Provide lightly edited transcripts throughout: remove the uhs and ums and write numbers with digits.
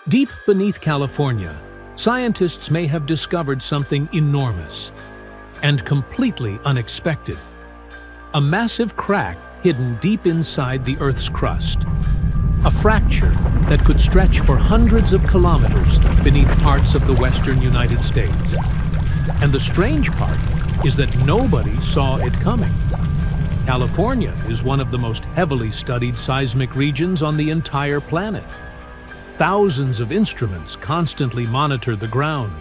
Deep beneath California, scientists may have discovered something enormous and completely unexpected. A massive crack hidden deep inside the Earth's crust. A fracture that could stretch for hundreds of kilometers beneath parts of the western United States. And the strange part is that nobody saw it coming. California is one of the most heavily studied seismic regions on the entire planet. Thousands of instruments constantly monitor the ground.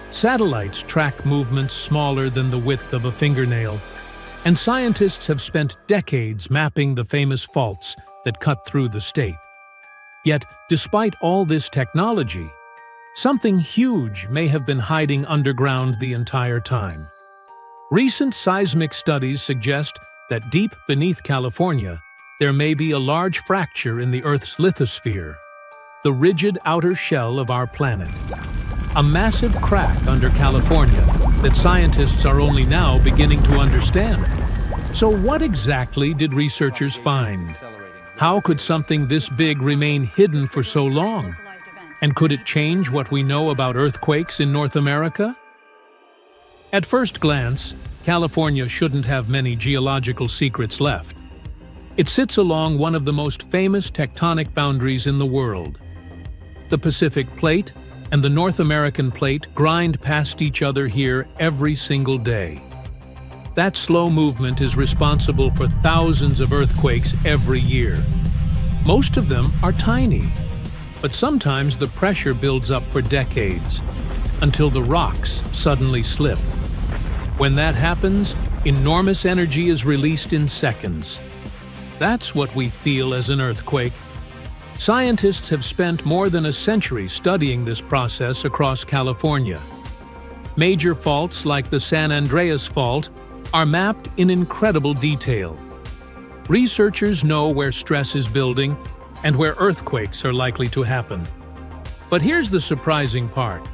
Satellites track movements smaller than the width of a fingernail, and scientists have spent decades mapping the famous faults that cut through the state. Yet, despite all this technology, something huge may have been hiding underground the entire time. Recent seismic studies suggest that deep beneath California, there may be a large fracture in the Earth's lithosphere, the rigid outer shell of our planet. A massive crack under California that scientists are only now beginning to understand. So what exactly did researchers find? How could something this big remain hidden for so long? And could it change what we know about earthquakes in North America? At first glance, California shouldn't have many geological secrets left. It sits along one of the most famous tectonic boundaries in the world. The Pacific Plate and the North American Plate grind past each other here every single day. That slow movement is responsible for thousands of earthquakes every year. Most of them are tiny, but sometimes the pressure builds up for decades, until the rocks suddenly slip. When that happens, enormous energy is released in seconds. That's what we feel as an earthquake. Scientists have spent more than a century studying this process across California. Major faults like the San Andreas Fault are mapped in incredible detail. Researchers know where stress is building and where earthquakes are likely to happen. But here's the surprising part.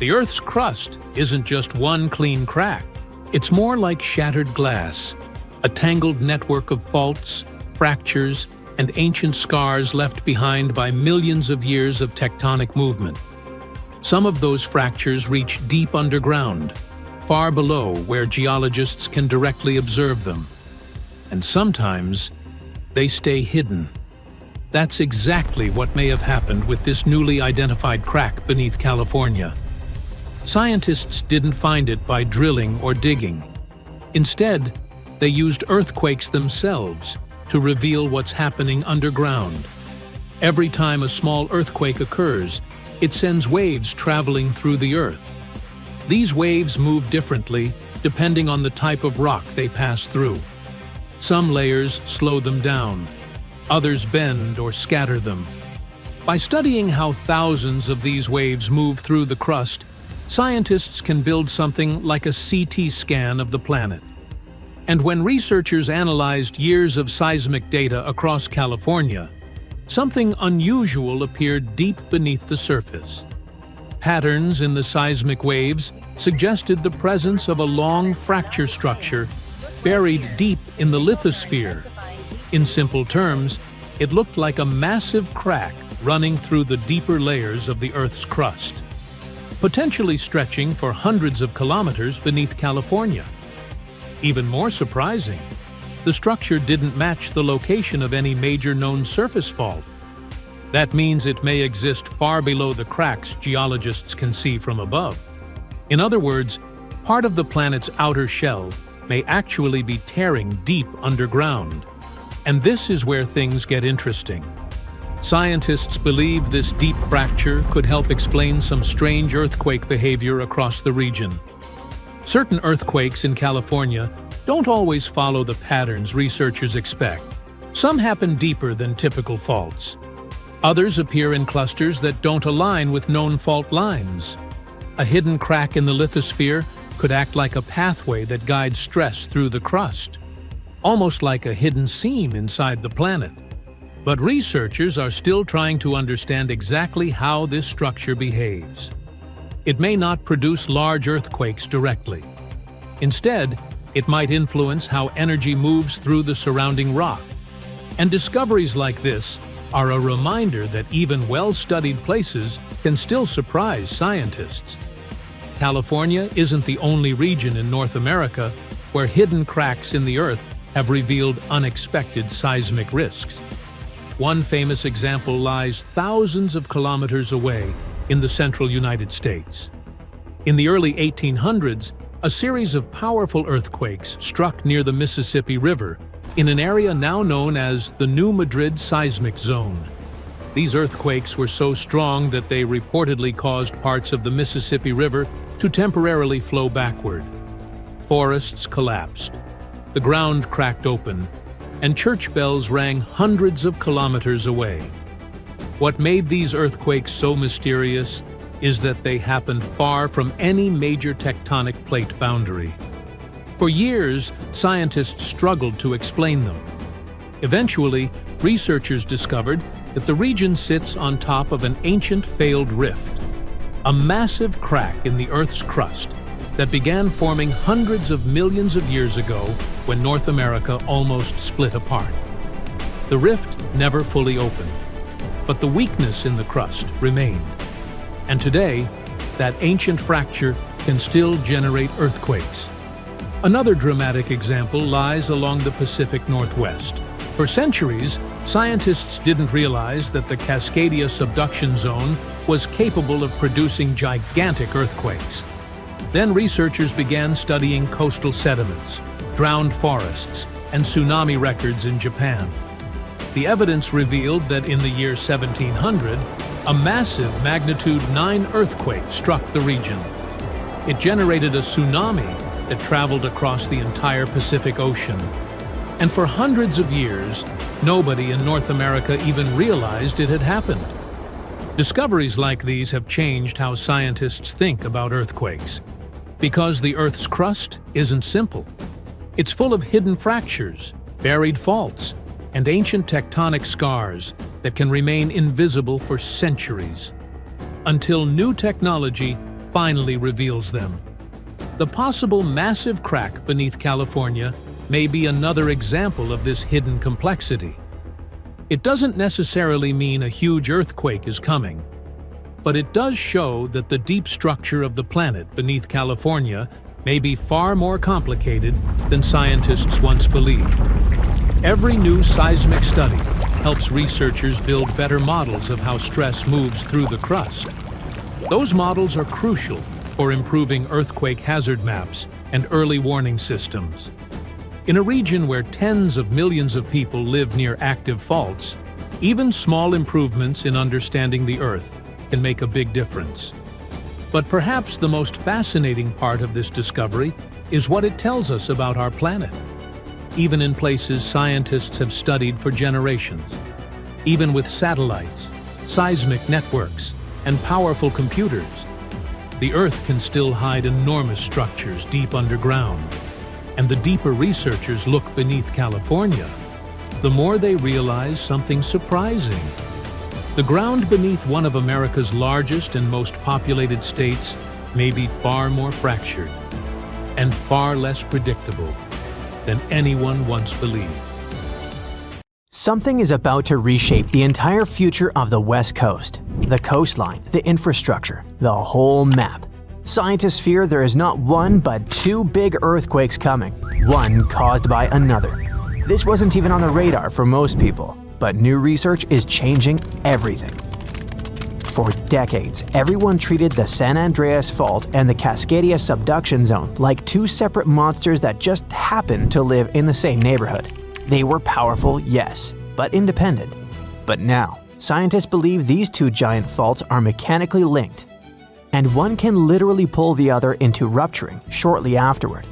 The Earth's crust isn't just one clean crack. It's more like shattered glass, a tangled network of faults, fractures, and ancient scars left behind by millions of years of tectonic movement. Some of those fractures reach deep underground, far below where geologists can directly observe them. And sometimes, they stay hidden. That's exactly what may have happened with this newly identified crack beneath California. Scientists didn't find it by drilling or digging. Instead, they used earthquakes themselves to reveal what's happening underground. Every time a small earthquake occurs, it sends waves traveling through the Earth. These waves move differently depending on the type of rock they pass through. Some layers slow them down, others bend or scatter them. By studying how thousands of these waves move through the crust, scientists can build something like a CT scan of the planet. And when researchers analyzed years of seismic data across California, something unusual appeared deep beneath the surface. Patterns in the seismic waves suggested the presence of a long fracture structure buried deep in the lithosphere. In simple terms, it looked like a massive crack running through the deeper layers of the Earth's crust, potentially stretching for hundreds of kilometers beneath California. Even more surprising, the structure didn't match the location of any major known surface fault. That means it may exist far below the cracks geologists can see from above. In other words, part of the planet's outer shell may actually be tearing deep underground. And this is where things get interesting. Scientists believe this deep fracture could help explain some strange earthquake behavior across the region. Certain earthquakes in California don't always follow the patterns researchers expect. Some happen deeper than typical faults. Others appear in clusters that don't align with known fault lines. A hidden crack in the lithosphere could act like a pathway that guides stress through the crust, almost like a hidden seam inside the planet. But researchers are still trying to understand exactly how this structure behaves. It may not produce large earthquakes directly. Instead, it might influence how energy moves through the surrounding rock. And discoveries like this are a reminder that even well-studied places can still surprise scientists. California isn't the only region in North America where hidden cracks in the Earth have revealed unexpected seismic risks. One famous example lies thousands of kilometers away in the central United States. In the early 1800s, a series of powerful earthquakes struck near the Mississippi River in an area now known as the New Madrid Seismic Zone. These earthquakes were so strong that they reportedly caused parts of the Mississippi River to temporarily flow backward. Forests collapsed, the ground cracked open, and church bells rang hundreds of kilometers away. What made these earthquakes so mysterious is that they happened far from any major tectonic plate boundary. For years, scientists struggled to explain them. Eventually, researchers discovered that the region sits on top of an ancient failed rift, a massive crack in the Earth's crust that began forming hundreds of millions of years ago when North America almost split apart. The rift never fully opened, but the weakness in the crust remained. And today, that ancient fracture can still generate earthquakes. Another dramatic example lies along the Pacific Northwest. For centuries, scientists didn't realize that the Cascadia subduction zone was capable of producing gigantic earthquakes. Then researchers began studying coastal sediments, drowned forests, and tsunami records in Japan. The evidence revealed that in the year 1700, a massive magnitude 9 earthquake struck the region. It generated a tsunami that traveled across the entire Pacific Ocean. And for hundreds of years, nobody in North America even realized it had happened. Discoveries like these have changed how scientists think about earthquakes. Because the Earth's crust isn't simple. It's full of hidden fractures, buried faults, and ancient tectonic scars that can remain invisible for centuries, until new technology finally reveals them. The possible massive crack beneath California may be another example of this hidden complexity. It doesn't necessarily mean a huge earthquake is coming, but it does show that the deep structure of the planet beneath California may be far more complicated than scientists once believed. Every new seismic study helps researchers build better models of how stress moves through the crust. Those models are crucial for improving earthquake hazard maps and early warning systems. In a region where tens of millions of people live near active faults, even small improvements in understanding the Earth can make a big difference. But perhaps the most fascinating part of this discovery is what it tells us about our planet. Even in places scientists have studied for generations, even with satellites, seismic networks, and powerful computers, the Earth can still hide enormous structures deep underground. And the deeper researchers look beneath California, the more they realize something surprising. The ground beneath one of America's largest and most populated states may be far more fractured and far less predictable than anyone once believed. Something is about to reshape the entire future of the West Coast. The coastline, the infrastructure, the whole map. Scientists fear there is not one but two big earthquakes coming, one caused by another. This wasn't even on the radar for most people, but new research is changing everything. For decades, everyone treated the San Andreas Fault and the Cascadia subduction zone like two separate monsters that just happened to live in the same neighborhood. They were powerful, yes, but independent. But now, scientists believe these two giant faults are mechanically linked, and one can literally pull the other into rupturing shortly afterward.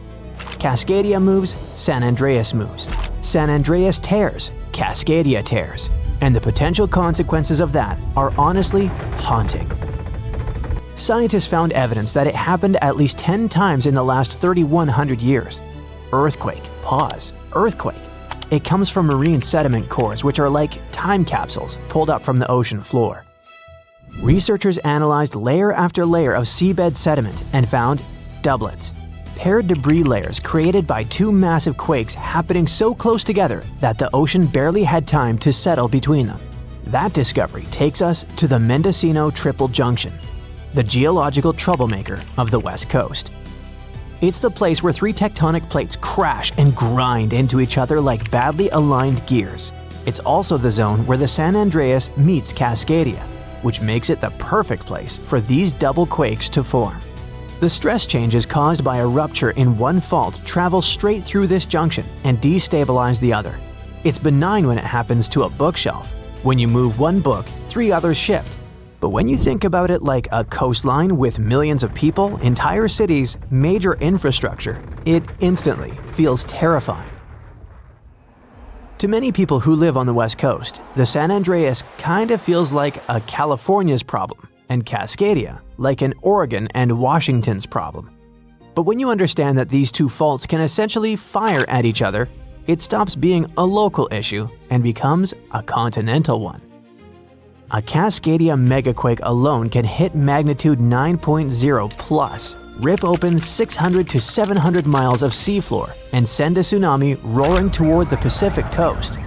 Cascadia moves, San Andreas moves. San Andreas tears, Cascadia tears. And the potential consequences of that are honestly haunting. Scientists found evidence that it happened at least 10 times in the last 3,100 years. Earthquake, pause, earthquake. It comes from marine sediment cores, which are like time capsules pulled up from the ocean floor. Researchers analyzed layer after layer of seabed sediment and found doublets, paired debris layers created by two massive quakes happening so close together that the ocean barely had time to settle between them. That discovery takes us to the Mendocino Triple Junction, the geological troublemaker of the West Coast. It's the place where three tectonic plates crash and grind into each other like badly aligned gears. It's also the zone where the San Andreas meets Cascadia, which makes it the perfect place for these double quakes to form. The stress changes caused by a rupture in one fault travel straight through this junction and destabilize the other. It's benign when it happens to a bookshelf. When you move one book, three others shift. But when you think about it like a coastline with millions of people, entire cities, major infrastructure, it instantly feels terrifying. To many people who live on the West Coast, the San Andreas kind of feels like a California's problem, and Cascadia like an Oregon and Washington's problem. But when you understand that these two faults can essentially fire at each other, it stops being a local issue and becomes a continental one. A Cascadia megaquake alone can hit magnitude 9.0 plus, rip open 600 to 700 miles of seafloor, and send a tsunami roaring toward the Pacific coast.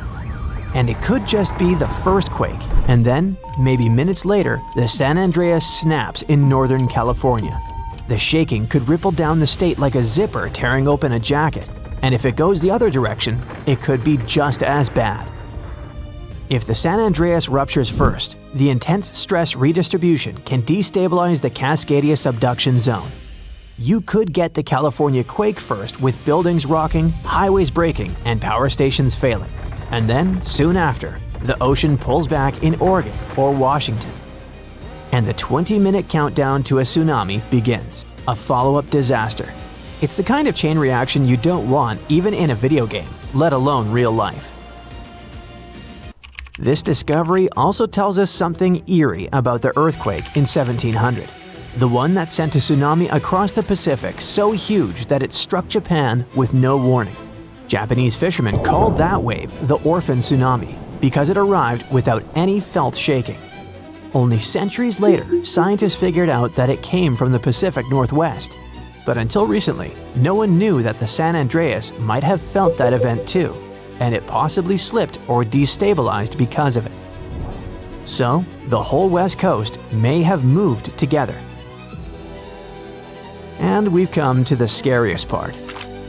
And it could just be the first quake, and then, maybe minutes later, the San Andreas snaps in Northern California. The shaking could ripple down the state like a zipper tearing open a jacket, and if it goes the other direction, it could be just as bad. If the San Andreas ruptures first, the intense stress redistribution can destabilize the Cascadia subduction zone. You could get the California quake first with buildings rocking, highways breaking, and power stations failing. And then, soon after, the ocean pulls back in Oregon or Washington. And the 20-minute countdown to a tsunami begins, a follow-up disaster. It's the kind of chain reaction you don't want even in a video game, let alone real life. This discovery also tells us something eerie about the earthquake in 1700, the one that sent a tsunami across the Pacific so huge that it struck Japan with no warning. Japanese fishermen called that wave the orphan tsunami because it arrived without any felt shaking. Only centuries later, scientists figured out that it came from the Pacific Northwest. But until recently, no one knew that the San Andreas might have felt that event too, and it possibly slipped or destabilized because of it. So, the whole West Coast may have moved together. And we've come to the scariest part.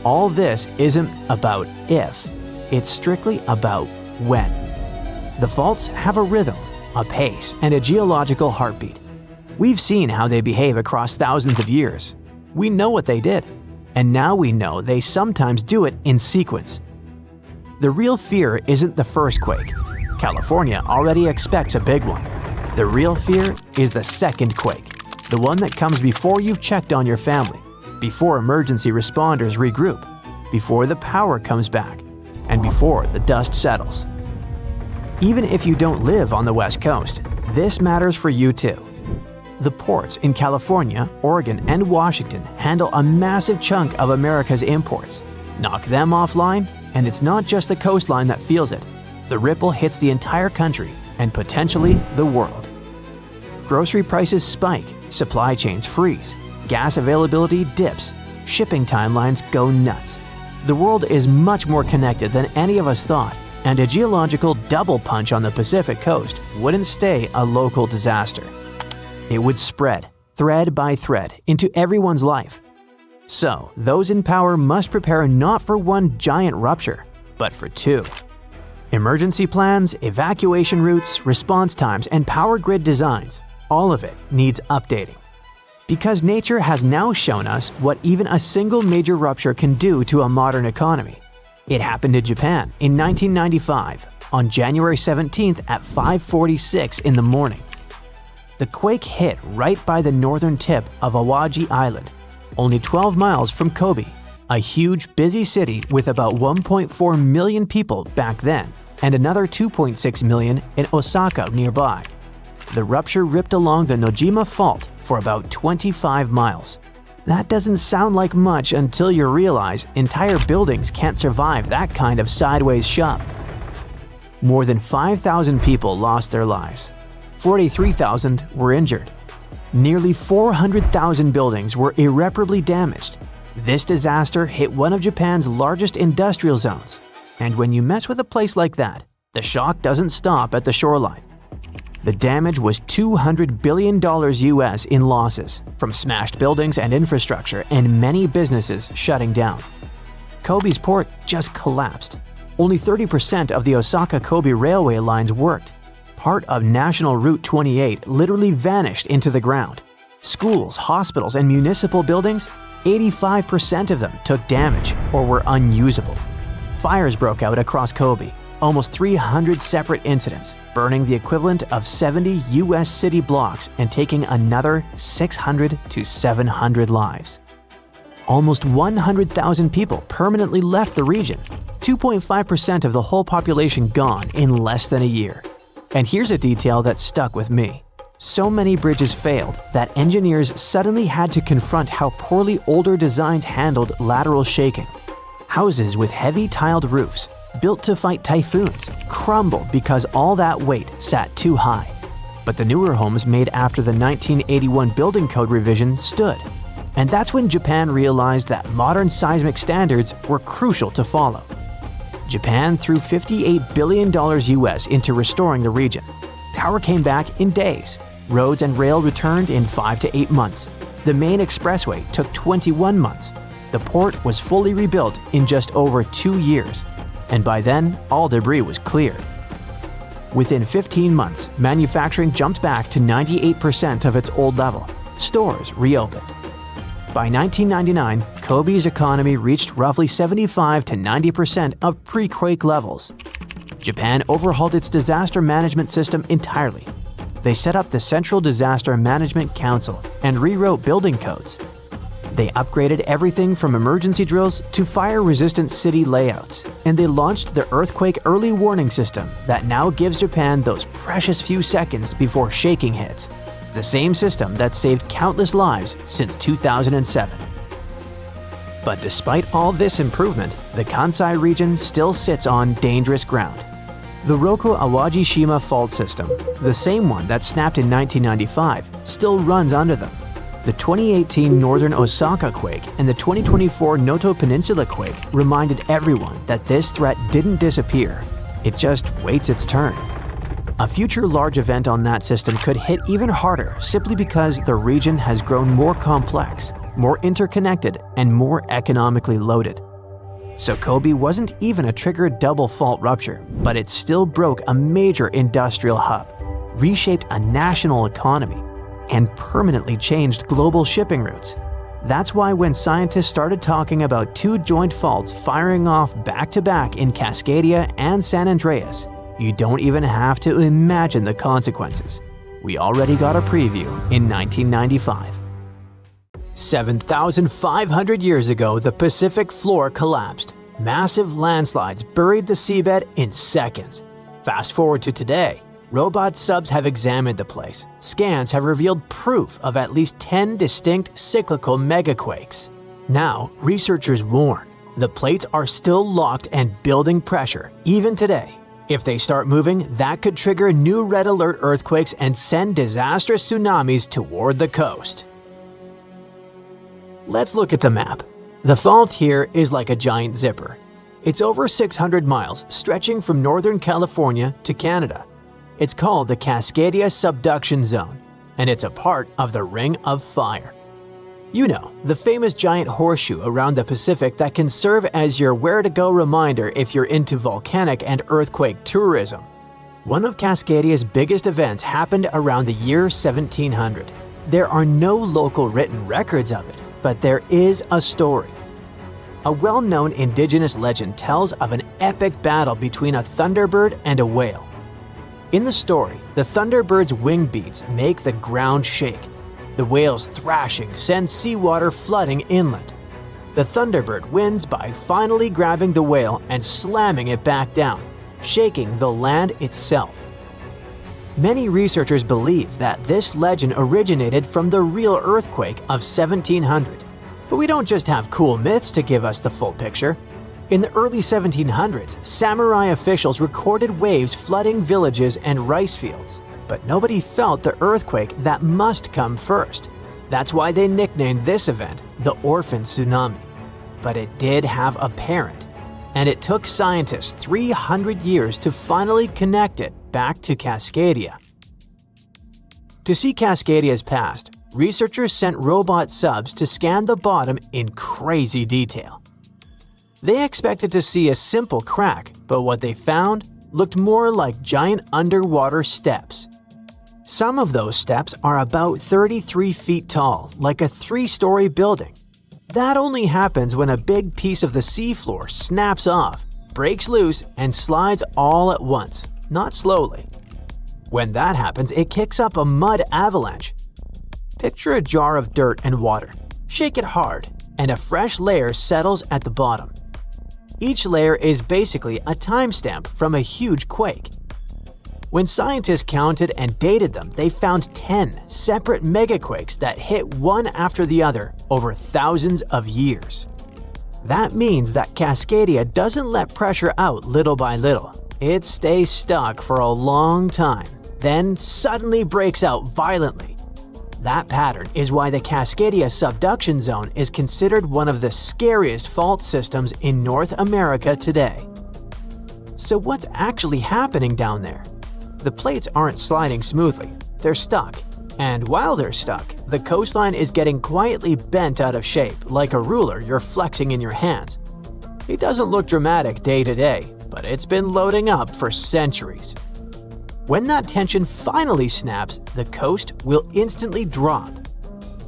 All this isn't about if, it's strictly about when. The faults have a rhythm, a pace, and a geological heartbeat. We've seen how they behave across thousands of years. We know what they did, and now we know they sometimes do it in sequence. The real fear isn't the first quake. California already expects a big one. The real fear is the second quake, the one that comes before you've checked on your family, before emergency responders regroup, before the power comes back, and before the dust settles. Even if you don't live on the West Coast, this matters for you too. The ports in California, Oregon, and Washington handle a massive chunk of America's imports. Knock them offline, and it's not just the coastline that feels it. The ripple hits the entire country, and potentially the world. Grocery prices spike, supply chains freeze, gas availability dips, shipping timelines go nuts. The world is much more connected than any of us thought, and a geological double punch on the Pacific coast wouldn't stay a local disaster. It would spread, thread by thread, into everyone's life. So, those in power must prepare not for one giant rupture, but for two. Emergency plans, evacuation routes, response times, and power grid designs, all of it needs updating. Because nature has now shown us what even a single major rupture can do to a modern economy. It happened in Japan in 1995, on January 17th at 5:46 in the morning. The quake hit right by the northern tip of Awaji Island, only 12 miles from Kobe, a huge, busy city with about 1.4 million people back then, and another 2.6 million in Osaka nearby. The rupture ripped along the Nojima Fault for about 25 miles. That doesn't sound like much until you realize entire buildings can't survive that kind of sideways shove. More than 5,000 people lost their lives. 43,000 were injured. Nearly 400,000 buildings were irreparably damaged. This disaster hit one of Japan's largest industrial zones. And when you mess with a place like that, the shock doesn't stop at the shoreline. The damage was $200 billion US in losses, from smashed buildings and infrastructure and many businesses shutting down. Kobe's port just collapsed. Only 30% of the Osaka-Kobe railway lines worked. Part of National Route 28 literally vanished into the ground. Schools, hospitals, and municipal buildings, 85% of them took damage or were unusable. Fires broke out across Kobe, almost 300 separate incidents, burning the equivalent of 70 US city blocks and taking another 600 to 700 lives. Almost 100,000 people permanently left the region, 2.5% of the whole population gone in less than a year. And here's a detail that stuck with me. So many bridges failed that engineers suddenly had to confront how poorly older designs handled lateral shaking. Houses with heavy tiled roofs, built to fight typhoons, crumbled because all that weight sat too high. But the newer homes made after the 1981 building code revision stood. And that's when Japan realized that modern seismic standards were crucial to follow. Japan threw $58 billion US into restoring the region. Power came back in days. Roads and rail returned in 5 to 8 months. The main expressway took 21 months. The port was fully rebuilt in just over 2 years. And by then, all debris was cleared. Within 15 months, manufacturing jumped back to 98% of its old level. Stores reopened. By 1999, Kobe's economy reached roughly 75 to 90% of pre-quake levels. Japan overhauled its disaster management system entirely. They set up the Central Disaster Management Council and rewrote building codes. They upgraded everything from emergency drills to fire-resistant city layouts, and they launched the Earthquake Early Warning System that now gives Japan those precious few seconds before shaking hits. The same system that saved countless lives since 2007. But despite all this improvement, the Kansai region still sits on dangerous ground. The Roku-Awaji-shima fault system, the same one that snapped in 1995, still runs under them. The 2018 Northern Osaka quake and the 2024 Noto Peninsula quake reminded everyone that this threat didn't disappear. It just waits its turn. A future large event on that system could hit even harder simply because the region has grown more complex, more interconnected, and more economically loaded. So Kobe wasn't even a triggered double fault rupture, but it still broke a major industrial hub, reshaped a national economy, and permanently changed global shipping routes. That's why when scientists started talking about two joint faults firing off back-to-back in Cascadia and San Andreas, you don't even have to imagine the consequences. We already got a preview in 1995. 7,500 years ago, the Pacific floor collapsed. Massive landslides buried the seabed in seconds. Fast forward to today, robot subs have examined the place. Scans have revealed proof of at least 10 distinct cyclical megaquakes. Now, researchers warn, the plates are still locked and building pressure, even today. If they start moving, that could trigger new red alert earthquakes and send disastrous tsunamis toward the coast. Let's look at the map. The fault here is like a giant zipper. It's over 600 miles, stretching from northern California to Canada. It's called the Cascadia Subduction Zone, and it's a part of the Ring of Fire. You know, the famous giant horseshoe around the Pacific that can serve as your where-to-go reminder if you're into volcanic and earthquake tourism. One of Cascadia's biggest events happened around the year 1700. There are no local written records of it, but there is a story. A well-known indigenous legend tells of an epic battle between a thunderbird and a whale. In the story, the thunderbird's wing beats make the ground shake. The whale's thrashing sends seawater flooding inland. The thunderbird wins by finally grabbing the whale and slamming it back down, shaking the land itself. Many researchers believe that this legend originated from the real earthquake of 1700. But we don't just have cool myths to give us the full picture. In the early 1700s, samurai officials recorded waves flooding villages and rice fields. But nobody felt the earthquake that must come first. That's why they nicknamed this event the Orphan Tsunami. But it did have a parent, and it took scientists 300 years to finally connect it back to Cascadia. To see Cascadia's past, researchers sent robot subs to scan the bottom in crazy detail. They expected to see a simple crack, but what they found looked more like giant underwater steps. Some of those steps are about 33 feet tall, like a 3-story building. That only happens when a big piece of the seafloor snaps off, breaks loose, and slides all at once, not slowly. When that happens, it kicks up a mud avalanche. Picture a jar of dirt and water. Shake it hard, and a fresh layer settles at the bottom. Each layer is basically a timestamp from a huge quake. When scientists counted and dated them, they found 10 separate megaquakes that hit one after the other over thousands of years. That means that Cascadia doesn't let pressure out little by little. It stays stuck for a long time, then suddenly breaks out violently. That pattern is why the Cascadia subduction zone is considered one of the scariest fault systems in North America today. So what's actually happening down there? The plates aren't sliding smoothly, they're stuck. And while they're stuck, the coastline is getting quietly bent out of shape, like a ruler you're flexing in your hands. It doesn't look dramatic day to day, but it's been loading up for centuries. When that tension finally snaps, the coast will instantly drop.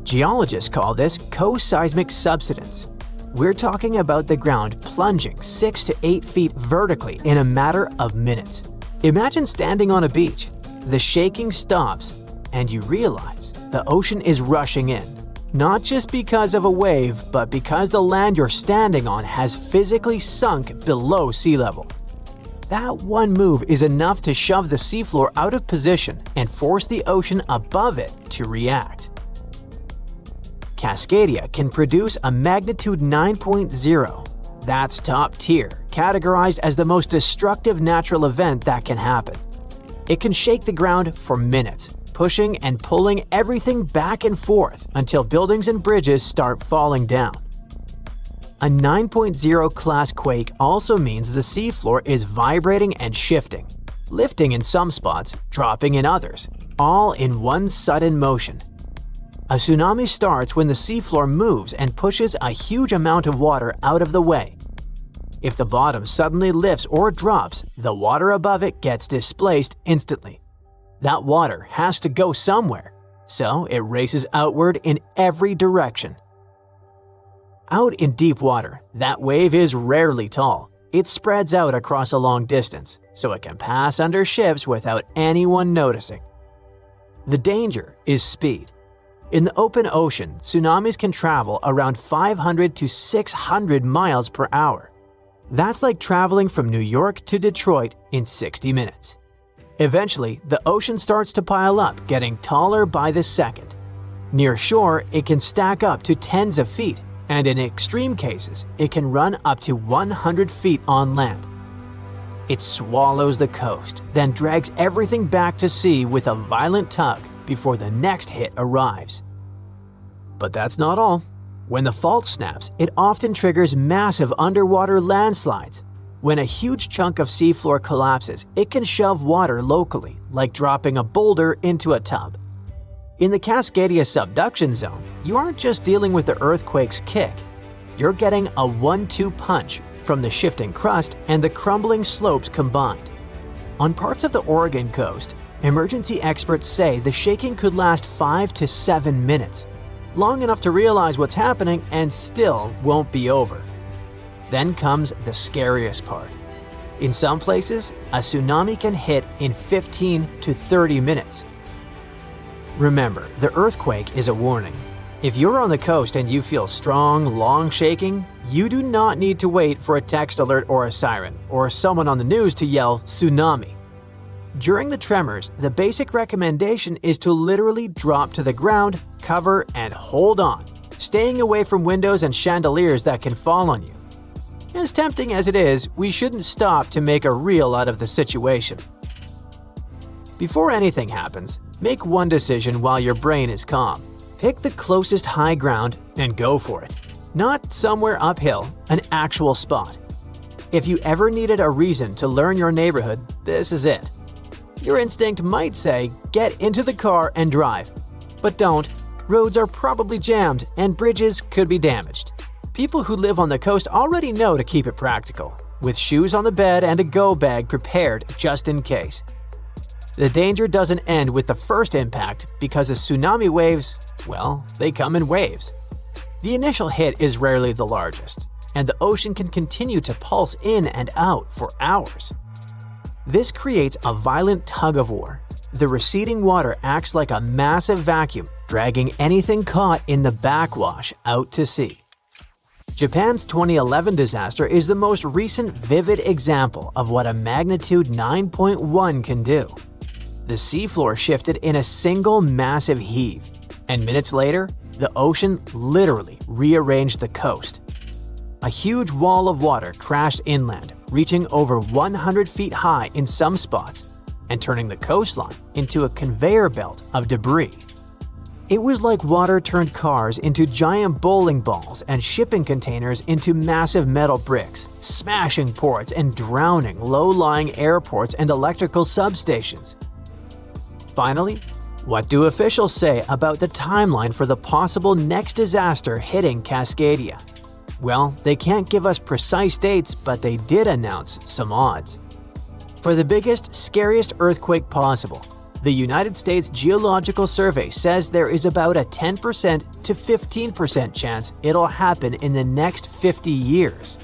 Geologists call this co-seismic subsidence. We're talking about the ground plunging 6 to 8 feet vertically in a matter of minutes. Imagine standing on a beach. The shaking stops, and you realize the ocean is rushing in. Not just because of a wave, but because the land you're standing on has physically sunk below sea level. That one move is enough to shove the seafloor out of position and force the ocean above it to react. Cascadia can produce a magnitude 9.0. That's top tier, categorized as the most destructive natural event that can happen. It can shake the ground for minutes, pushing and pulling everything back and forth until buildings and bridges start falling down. A 9.0 class quake also means the seafloor is vibrating and shifting, lifting in some spots, dropping in others, all in one sudden motion. A tsunami starts when the seafloor moves and pushes a huge amount of water out of the way. If the bottom suddenly lifts or drops, the water above it gets displaced instantly. That water has to go somewhere, so it races outward in every direction. Out in deep water, that wave is rarely tall. It spreads out across a long distance, so it can pass under ships without anyone noticing. The danger is speed. In the open ocean, tsunamis can travel around 500 to 600 miles per hour. That's like traveling from New York to Detroit in 60 minutes. Eventually, the ocean starts to pile up, getting taller by the second. Near shore, it can stack up to tens of feet, and in extreme cases, it can run up to 100 feet on land. It swallows the coast, then drags everything back to sea with a violent tug before the next hit arrives. But that's not all. When the fault snaps, it often triggers massive underwater landslides. When a huge chunk of seafloor collapses, it can shove water locally, like dropping a boulder into a tub. In the Cascadia subduction zone, you aren't just dealing with the earthquake's kick. You're getting a 1-2 punch from the shifting crust and the crumbling slopes combined. On parts of the Oregon coast, emergency experts say the shaking could last 5 to 7 minutes, long enough to realize what's happening and still won't be over. Then comes the scariest part. In some places, a tsunami can hit in 15 to 30 minutes. Remember, the earthquake is a warning. If you're on the coast and you feel strong, long shaking, you do not need to wait for a text alert or a siren, or someone on the news to yell tsunami. During the tremors, the basic recommendation is to literally drop to the ground, cover, and hold on, staying away from windows and chandeliers that can fall on you. As tempting as it is, we shouldn't stop to make a reel out of the situation. Before anything happens, make one decision while your brain is calm. Pick the closest high ground and go for it. Not somewhere uphill, an actual spot. If you ever needed a reason to learn your neighborhood, this is it. Your instinct might say, get into the car and drive. But don't. Roads are probably jammed and bridges could be damaged. People who live on the coast already know to keep it practical, with shoes on the bed and a go bag prepared just in case. The danger doesn't end with the first impact because the tsunami waves, well, they come in waves. The initial hit is rarely the largest, and the ocean can continue to pulse in and out for hours. This creates a violent tug-of-war. The receding water acts like a massive vacuum, dragging anything caught in the backwash out to sea. Japan's 2011 disaster is the most recent vivid example of what a magnitude 9.1 can do. The seafloor shifted in a single massive heave, and minutes later, the ocean literally rearranged the coast. A huge wall of water crashed inland, reaching over 100 feet high in some spots, and turning the coastline into a conveyor belt of debris. It was like water turned cars into giant bowling balls and shipping containers into massive metal bricks, smashing ports and drowning low-lying airports and electrical substations. Finally, what do officials say about the timeline for the possible next disaster hitting Cascadia? Well, they can't give us precise dates, but they did announce some odds. For the biggest, scariest earthquake possible, the United States Geological Survey says there is about a 10% to 15% chance it'll happen in the next 50 years.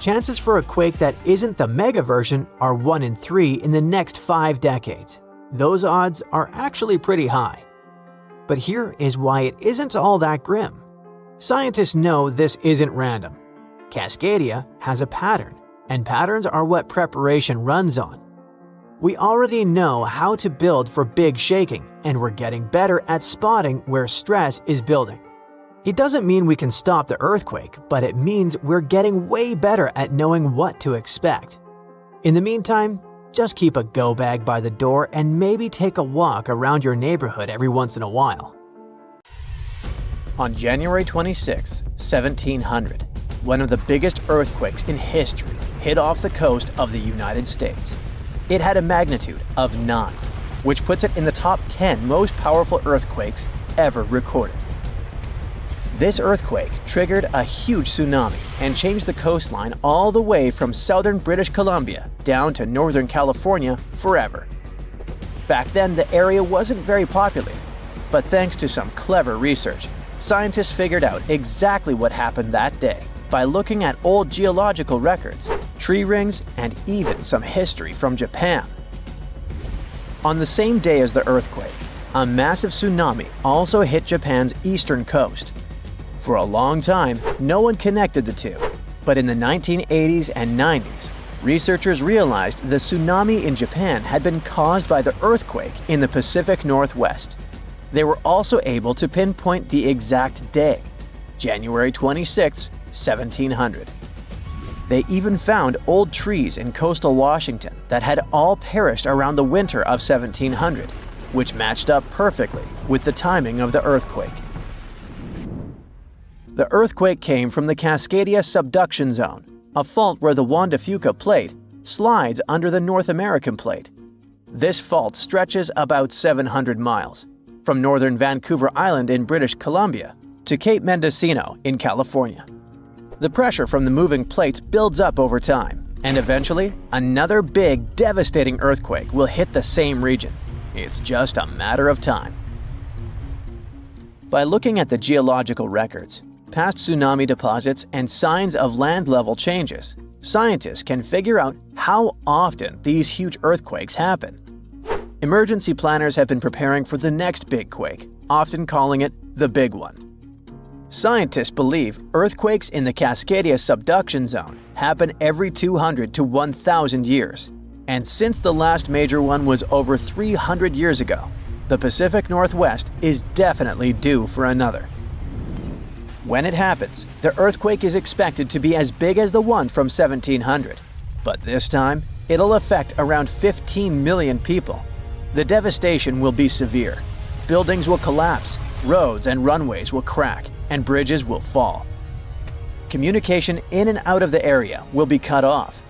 Chances for a quake that isn't the mega version are 1 in 3 in the next 5 decades. Those odds are actually pretty high. But here is why it isn't all that grim. Scientists know this isn't random. Cascadia has a pattern, and patterns are what preparation runs on. We already know how to build for big shaking, and we're getting better at spotting where stress is building. It doesn't mean we can stop the earthquake, but it means we're getting way better at knowing what to expect. In the meantime, just keep a go bag by the door and maybe take a walk around your neighborhood every once in a while. On January 26, 1700, one of the biggest earthquakes in history hit off the coast of the United States. It had a magnitude of 9, which puts it in the top 10 most powerful earthquakes ever recorded. This earthquake triggered a huge tsunami and changed the coastline all the way from southern British Columbia down to northern California forever. Back then, the area wasn't very populated, but thanks to some clever research, scientists figured out exactly what happened that day by looking at old geological records, tree rings, and even some history from Japan. On the same day as the earthquake, a massive tsunami also hit Japan's eastern coast. For a long time, no one connected the two, but in the 1980s and 90s, researchers realized the tsunami in Japan had been caused by the earthquake in the Pacific Northwest. They were also able to pinpoint the exact day, January 26, 1700. They even found old trees in coastal Washington that had all perished around the winter of 1700, which matched up perfectly with the timing of the earthquake. The earthquake came from the Cascadia subduction zone, a fault where the Juan de Fuca plate slides under the North American plate. This fault stretches about 700 miles, from northern Vancouver Island in British Columbia to Cape Mendocino in California. The pressure from the moving plates builds up over time, and eventually, another big, devastating earthquake will hit the same region. It's just a matter of time. By looking at the geological records, past tsunami deposits, and signs of land level changes, scientists can figure out how often these huge earthquakes happen. Emergency planners have been preparing for the next big quake, often calling it the big one. Scientists believe earthquakes in the Cascadia subduction zone happen every 200 to 1,000 years, and since the last major one was over 300 years ago, the Pacific Northwest is definitely due for another. When it happens, the earthquake is expected to be as big as the one from 1700, but this time, it'll affect around 15 million people. The devastation will be severe. Buildings will collapse, roads and runways will crack, and bridges will fall. Communication in and out of the area will be cut off.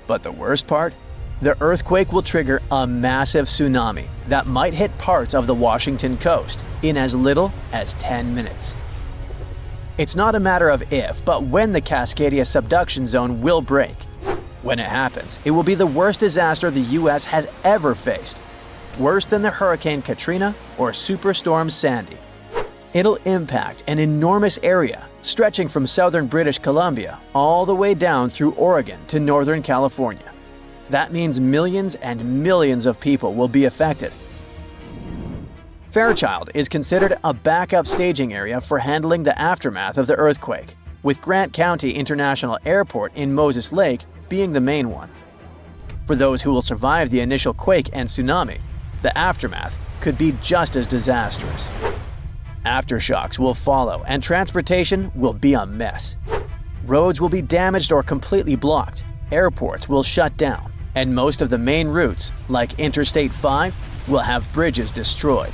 But the worst part? The earthquake will trigger a massive tsunami that might hit parts of the Washington coast in as little as 10 minutes. It's not a matter of if, but when the Cascadia subduction zone will break. When it happens, it will be the worst disaster the US has ever faced. Worse than the Hurricane Katrina or Superstorm Sandy. It'll impact an enormous area stretching from southern British Columbia all the way down through Oregon to northern California. That means millions and millions of people will be affected. Fairchild is considered a backup staging area for handling the aftermath of the earthquake, with Grant County International Airport in Moses Lake being the main one. For those who will survive the initial quake and tsunami, the aftermath could be just as disastrous. Aftershocks will follow and transportation will be a mess. Roads will be damaged or completely blocked, airports will shut down, and most of the main routes, like Interstate 5, will have bridges destroyed.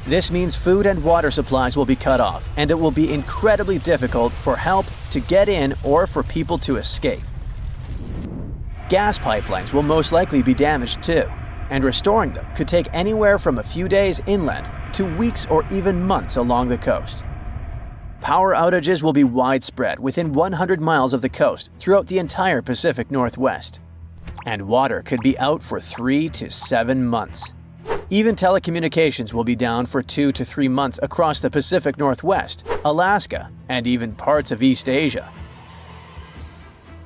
This means food and water supplies will be cut off, and it will be incredibly difficult for help to get in or for people to escape. Gas pipelines will most likely be damaged too, and restoring them could take anywhere from a few days inland to weeks or even months along the coast. Power outages will be widespread within 100 miles of the coast throughout the entire Pacific Northwest. And water could be out for 3 to 7 months. Even telecommunications will be down for 2 to 3 months across the Pacific Northwest, Alaska, and even parts of East Asia.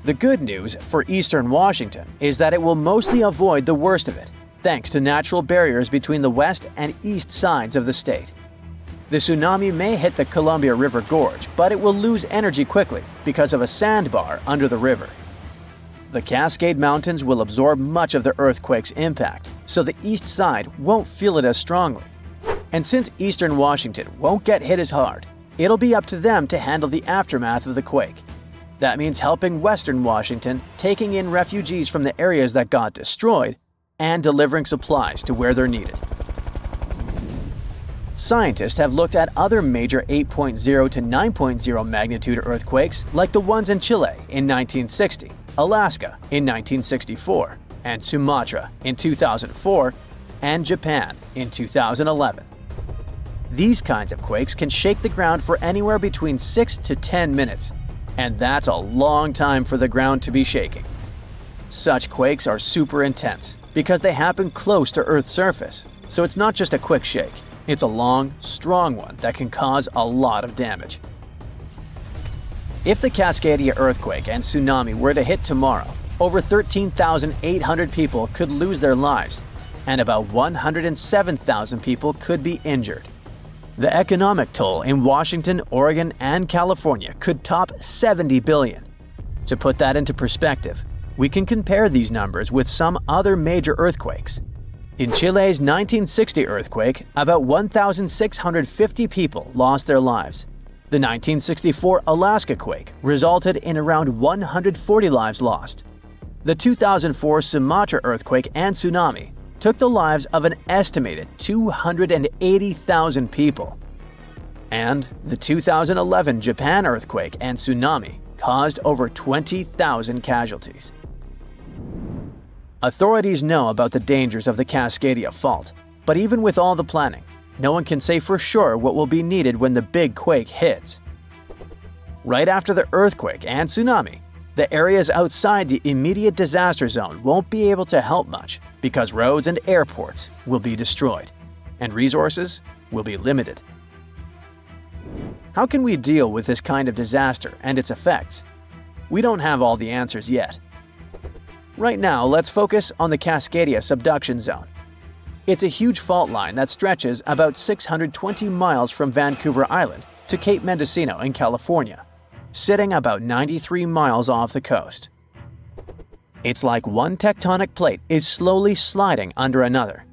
The good news for eastern Washington is that it will mostly avoid the worst of it, thanks to natural barriers between the west and east sides of the state. The tsunami may hit the Columbia River Gorge, but it will lose energy quickly because of a sandbar under the river. The Cascade Mountains will absorb much of the earthquake's impact, so the east side won't feel it as strongly. And since eastern Washington won't get hit as hard, it'll be up to them to handle the aftermath of the quake. That means helping western Washington, taking in refugees from the areas that got destroyed, and delivering supplies to where they're needed. Scientists have looked at other major 8.0 to 9.0 magnitude earthquakes like the ones in Chile in 1960, Alaska in 1964, and Sumatra in 2004, and Japan in 2011. These kinds of quakes can shake the ground for anywhere between 6 to 10 minutes, and that's a long time for the ground to be shaking. Such quakes are super intense because they happen close to Earth's surface, so it's not just a quick shake. It's a long, strong one that can cause a lot of damage. If the Cascadia earthquake and tsunami were to hit tomorrow, over 13,800 people could lose their lives, and about 107,000 people could be injured. The economic toll in Washington, Oregon, and California could top $70 billion. To put that into perspective, we can compare these numbers with some other major earthquakes. In Chile's 1960 earthquake, about 1,650 people lost their lives. The 1964 Alaska quake resulted in around 140 lives lost. The 2004 Sumatra earthquake and tsunami took the lives of an estimated 280,000 people. And the 2011 Japan earthquake and tsunami caused over 20,000 casualties. Authorities know about the dangers of the Cascadia fault, but even with all the planning, no one can say for sure what will be needed when the big quake hits. Right after the earthquake and tsunami, the areas outside the immediate disaster zone won't be able to help much because roads and airports will be destroyed, and resources will be limited. How can we deal with this kind of disaster and its effects? We don't have all the answers yet. Right now, let's focus on the Cascadia subduction zone. It's a huge fault line that stretches about 620 miles from Vancouver Island to Cape Mendocino in California, sitting about 93 miles off the coast. It's like one tectonic plate is slowly sliding under another.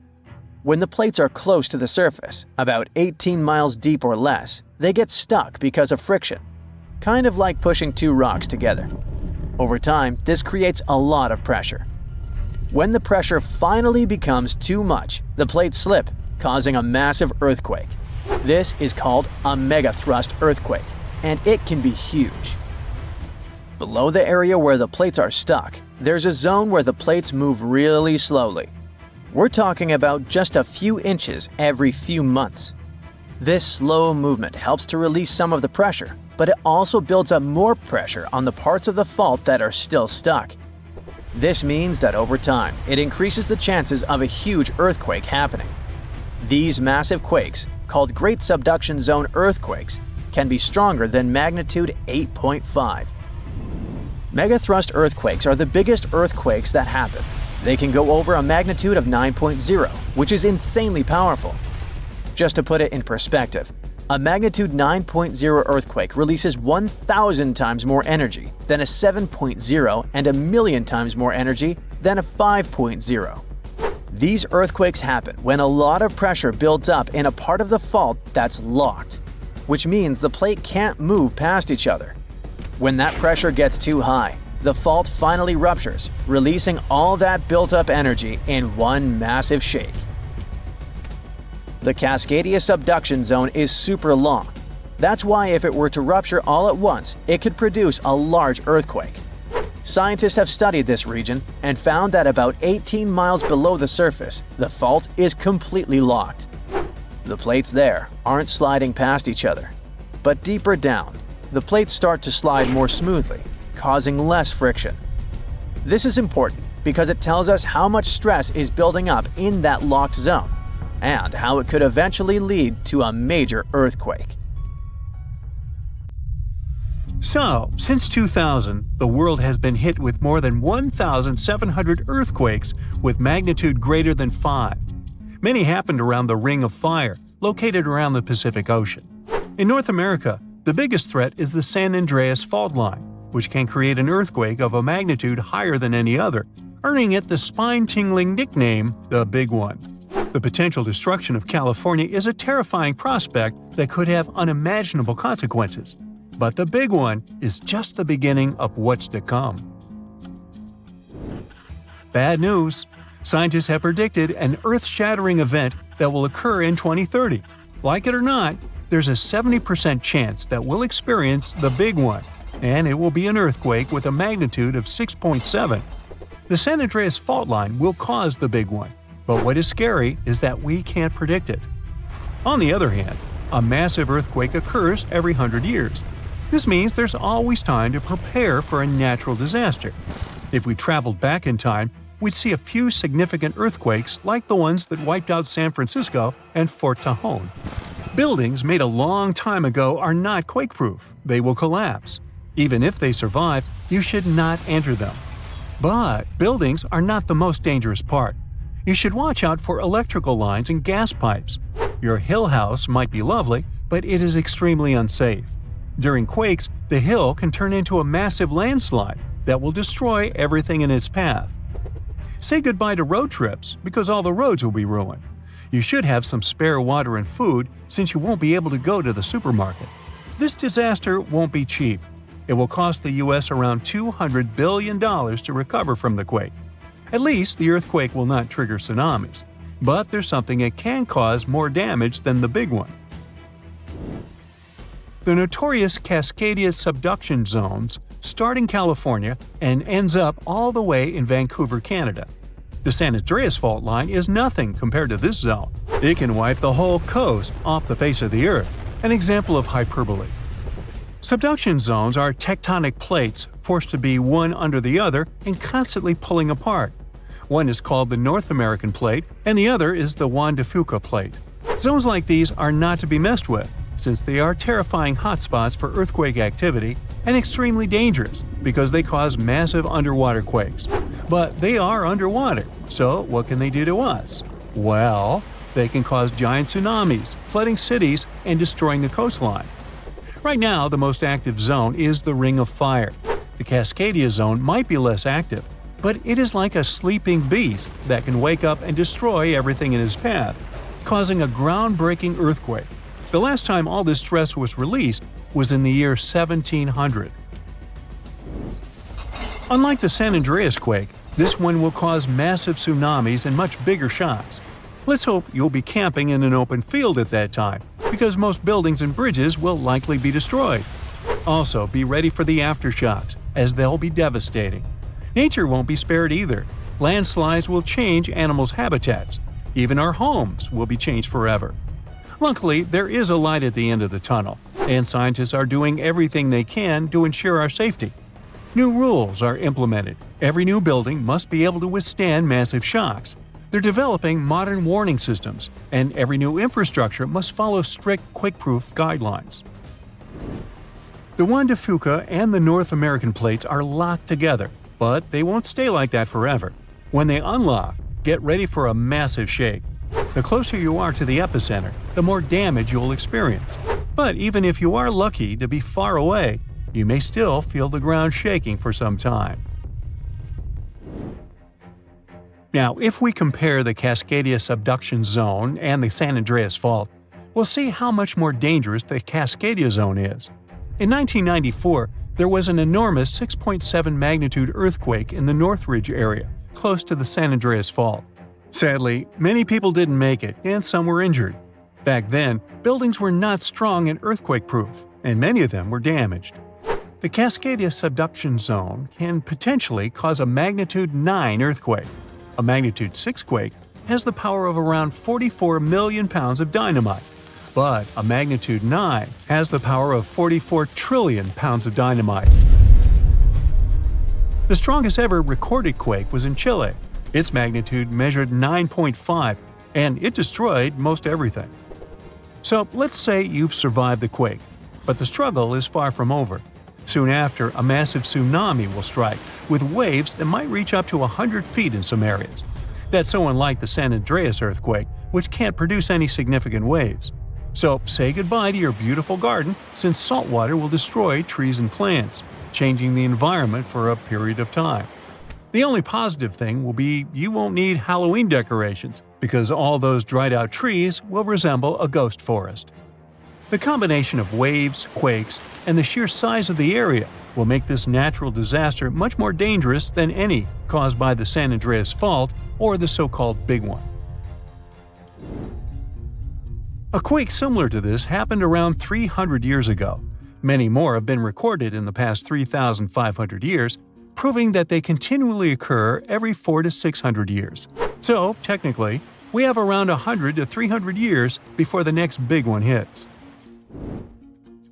When the plates are close to the surface, about 18 miles deep or less, they get stuck because of friction, kind of like pushing two rocks together. Over time, this creates a lot of pressure. When the pressure finally becomes too much, the plates slip, causing a massive earthquake. This is called a megathrust earthquake, and it can be huge. Below the area where the plates are stuck, there's a zone where the plates move really slowly. We're talking about just a few inches every few months. This slow movement helps to release some of the pressure, but it also builds up more pressure on the parts of the fault that are still stuck. This means that over time, it increases the chances of a huge earthquake happening. These massive quakes, called Great Subduction Zone earthquakes, can be stronger than magnitude 8.5. Megathrust earthquakes are the biggest earthquakes that happen. They can go over a magnitude of 9.0, which is insanely powerful. Just to put it in perspective, a magnitude 9.0 earthquake releases 1,000 times more energy than a 7.0 and 1,000,000 times more energy than a 5.0. These earthquakes happen when a lot of pressure builds up in a part of the fault that's locked, which means the plate can't move past each other. When that pressure gets too high, the fault finally ruptures, releasing all that built-up energy in one massive shake. The Cascadia subduction zone is super long. That's why if it were to rupture all at once, it could produce a large earthquake. Scientists have studied this region and found that about 18 miles below the surface, the fault is completely locked. The plates there aren't sliding past each other, but deeper down, the plates start to slide more smoothly, causing less friction. This is important because it tells us how much stress is building up in that locked zone, and how it could eventually lead to a major earthquake. So, since 2000, the world has been hit with more than 1,700 earthquakes with magnitude greater than 5. Many happened around the Ring of Fire, located around the Pacific Ocean. In North America, the biggest threat is the San Andreas fault line, which can create an earthquake of a magnitude higher than any other, earning it the spine-tingling nickname, the Big One. The potential destruction of California is a terrifying prospect that could have unimaginable consequences. But the Big One is just the beginning of what's to come. Bad news! Scientists have predicted an earth-shattering event that will occur in 2030. Like it or not, there's a 70% chance that we'll experience the Big One, and it will be an earthquake with a magnitude of 6.7. The San Andreas fault line will cause the Big One, but what is scary is that we can't predict it. On the other hand, a massive earthquake occurs every 100 years. This means there's always time to prepare for a natural disaster. If we traveled back in time, we'd see a few significant earthquakes like the ones that wiped out San Francisco and Fort Tajon. Buildings made a long time ago are not quake-proof. They will collapse. Even if they survive, you should not enter them. But buildings are not the most dangerous part. You should watch out for electrical lines and gas pipes. Your hill house might be lovely, but it is extremely unsafe. During quakes, the hill can turn into a massive landslide that will destroy everything in its path. Say goodbye to road trips because all the roads will be ruined. You should have some spare water and food since you won't be able to go to the supermarket. This disaster won't be cheap. It will cost the U.S. around $200 billion to recover from the quake. At least the earthquake will not trigger tsunamis. But there's something it can cause more damage than the Big One. The notorious Cascadia subduction zones start in California and ends up all the way in Vancouver, Canada. The San Andreas fault line is nothing compared to this zone. It can wipe the whole coast off the face of the Earth, an example of hyperbole. Subduction zones are tectonic plates forced to be one under the other and constantly pulling apart. One is called the North American Plate and the other is the Juan de Fuca Plate. Zones like these are not to be messed with, since they are terrifying hotspots for earthquake activity and extremely dangerous because they cause massive underwater quakes. But they are underwater, so what can they do to us? Well, they can cause giant tsunamis, flooding cities, and destroying the coastline. Right now, the most active zone is the Ring of Fire. The Cascadia zone might be less active, but it is like a sleeping beast that can wake up and destroy everything in its path, causing a groundbreaking earthquake. The last time all this stress was released was in the year 1700. Unlike the San Andreas quake, this one will cause massive tsunamis and much bigger shocks. Let's hope you'll be camping in an open field at that time, because most buildings and bridges will likely be destroyed. Also, be ready for the aftershocks, as they'll be devastating. Nature won't be spared either. Landslides will change animals' habitats. Even our homes will be changed forever. Luckily, there is a light at the end of the tunnel, and scientists are doing everything they can to ensure our safety. New rules are implemented. Every new building must be able to withstand massive shocks. They're developing modern warning systems, and every new infrastructure must follow strict quake-proof guidelines. The Juan de Fuca and the North American plates are locked together, but they won't stay like that forever. When they unlock, get ready for a massive shake. The closer you are to the epicenter, the more damage you'll experience. But even if you are lucky to be far away, you may still feel the ground shaking for some time. Now, if we compare the Cascadia subduction zone and the San Andreas Fault, we'll see how much more dangerous the Cascadia zone is. In 1994, there was an enormous 6.7 magnitude earthquake in the Northridge area, close to the San Andreas Fault. Sadly, many people didn't make it, and some were injured. Back then, buildings were not strong and earthquake-proof, and many of them were damaged. The Cascadia subduction zone can potentially cause a magnitude 9 earthquake. A magnitude 6 quake has the power of around 44 million pounds of dynamite, but a magnitude 9 has the power of 44 trillion pounds of dynamite. The strongest ever recorded quake was in Chile. Its magnitude measured 9.5, and it destroyed most everything. So let's say you've survived the quake, but the struggle is far from over. Soon after, a massive tsunami will strike, with waves that might reach up to 100 feet in some areas. That's so unlike the San Andreas earthquake, which can't produce any significant waves. So say goodbye to your beautiful garden, since salt water will destroy trees and plants, changing the environment for a period of time. The only positive thing will be you won't need Halloween decorations, because all those dried-out trees will resemble a ghost forest. The combination of waves, quakes, and the sheer size of the area will make this natural disaster much more dangerous than any caused by the San Andreas Fault or the so-called Big One. A quake similar to this happened around 300 years ago. Many more have been recorded in the past 3,500 years, proving that they continually occur every 400 to 600 years. So, technically, we have around 100 to 300 years before the next big one hits.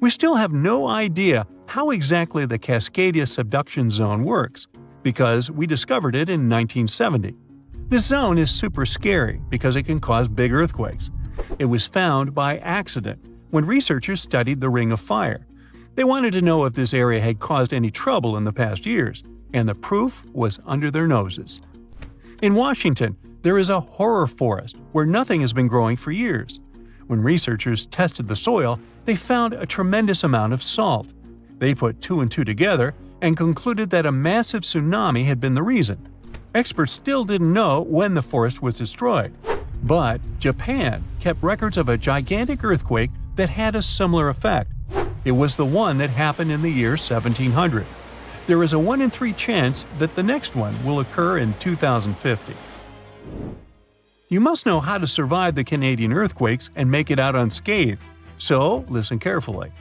We still have no idea how exactly the Cascadia subduction zone works, because we discovered it in 1970. This zone is super scary because it can cause big earthquakes. It was found by accident when researchers studied the Ring of Fire. They wanted to know if this area had caused any trouble in the past years, and the proof was under their noses. In Washington, there is a horror forest where nothing has been growing for years. When researchers tested the soil, they found a tremendous amount of salt. They put 2 and 2 together and concluded that a massive tsunami had been the reason. Experts still didn't know when the forest was destroyed, but Japan kept records of a gigantic earthquake that had a similar effect. It was the one that happened in the year 1700. There is a 1 in 3 chance that the next one will occur in 2050. You must know how to survive the Canadian earthquakes and make it out unscathed, so listen carefully.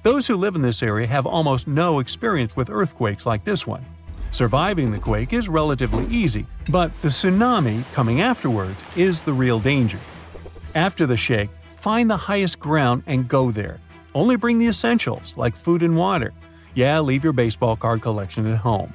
Those who live in this area have almost no experience with earthquakes like this one. Surviving the quake is relatively easy, but the tsunami coming afterwards is the real danger. After the shake, find the highest ground and go there. Only bring the essentials, like food and water. Yeah, leave your baseball card collection at home.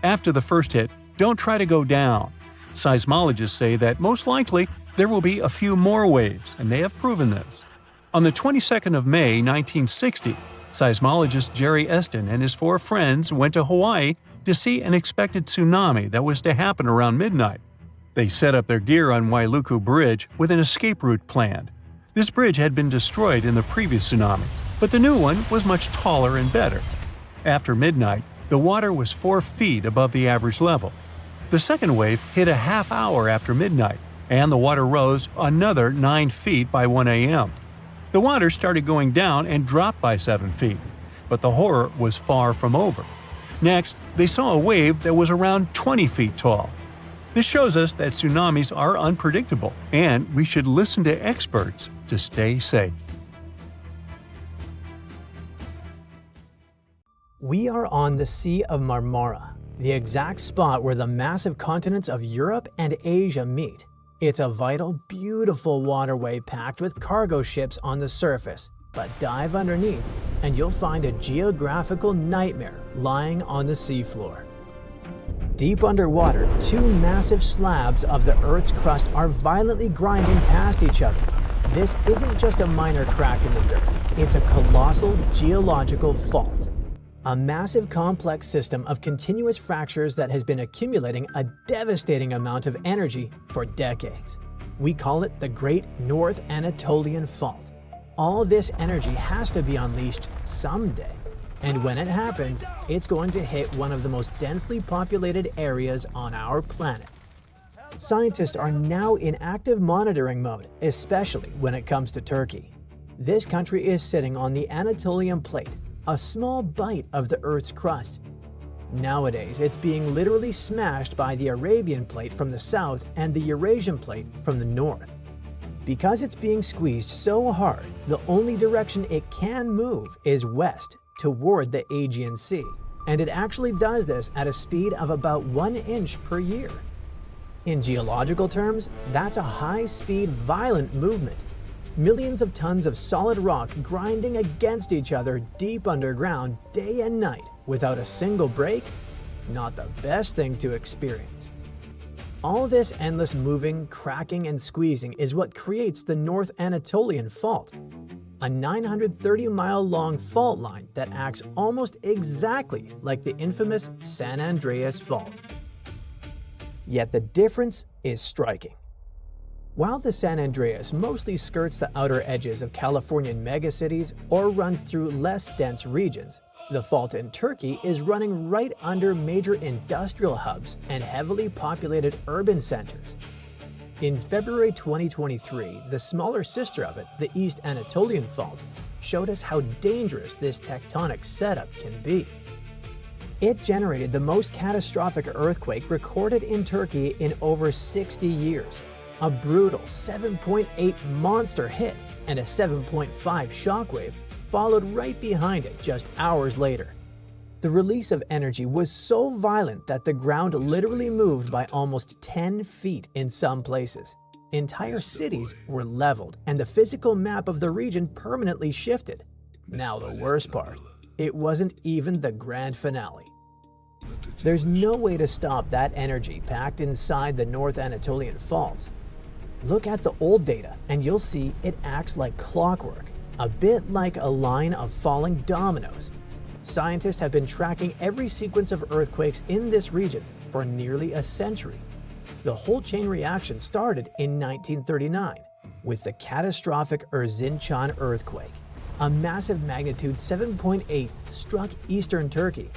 After the first hit, don't try to go down. Seismologists say that most likely there will be a few more waves, and they have proven this. On the 22nd of May, 1960, seismologist Jerry Eston and his 4 friends went to Hawaii to see an expected tsunami that was to happen around midnight. They set up their gear on Wailuku Bridge with an escape route planned. This bridge had been destroyed in the previous tsunami, but the new one was much taller and better. After midnight, the water was 4 feet above the average level. The second wave hit a half hour after midnight, and the water rose another 9 feet by 1 a.m. The water started going down and dropped by 7 feet, but the horror was far from over. Next, they saw a wave that was around 20 feet tall. This shows us that tsunamis are unpredictable, and we should listen to experts to stay safe. We are on the Sea of Marmara, the exact spot where the massive continents of Europe and Asia meet. It's a vital, beautiful waterway packed with cargo ships on the surface, but dive underneath and you'll find a geographical nightmare lying on the seafloor. Deep underwater, two massive slabs of the Earth's crust are violently grinding past each other. This isn't just a minor crack in the dirt, it's a colossal geological fault. A massive complex system of continuous fractures that has been accumulating a devastating amount of energy for decades. We call it the Great North Anatolian Fault. All this energy has to be unleashed someday. And when it happens, it's going to hit one of the most densely populated areas on our planet. Scientists are now in active monitoring mode, especially when it comes to Turkey. This country is sitting on the Anatolian Plate, a small bite of the Earth's crust. Nowadays, it's being literally smashed by the Arabian Plate from the south and the Eurasian Plate from the north. Because it's being squeezed so hard, the only direction it can move is west toward the Aegean Sea, and it actually does this at a speed of about 1 inch per year. In geological terms, that's a high-speed, violent movement. Millions of tons of solid rock grinding against each other deep underground day and night without a single break? Not the best thing to experience. All this endless moving, cracking, and squeezing is what creates the North Anatolian Fault, a 930-mile-long fault line that acts almost exactly like the infamous San Andreas Fault. Yet the difference is striking. While the San Andreas mostly skirts the outer edges of Californian megacities or runs through less dense regions, the fault in Turkey is running right under major industrial hubs and heavily populated urban centers. In February 2023, the smaller sister of it, the East Anatolian Fault, showed us how dangerous this tectonic setup can be. It generated the most catastrophic earthquake recorded in Turkey in over 60 years, a brutal 7.8 monster hit, and a 7.5 shockwave followed right behind it just hours later. The release of energy was so violent that the ground literally moved by almost 10 feet in some places. Entire cities were leveled, and the physical map of the region permanently shifted. Now the worst part, it wasn't even the grand finale. There's no way to stop that energy packed inside the North Anatolian Faults. Look at the old data and you'll see it acts like clockwork, a bit like a line of falling dominoes. Scientists have been tracking every sequence of earthquakes in this region for nearly a century. The whole chain reaction started in 1939 with the catastrophic Erzincan earthquake. A massive magnitude 7.8 struck eastern Turkey.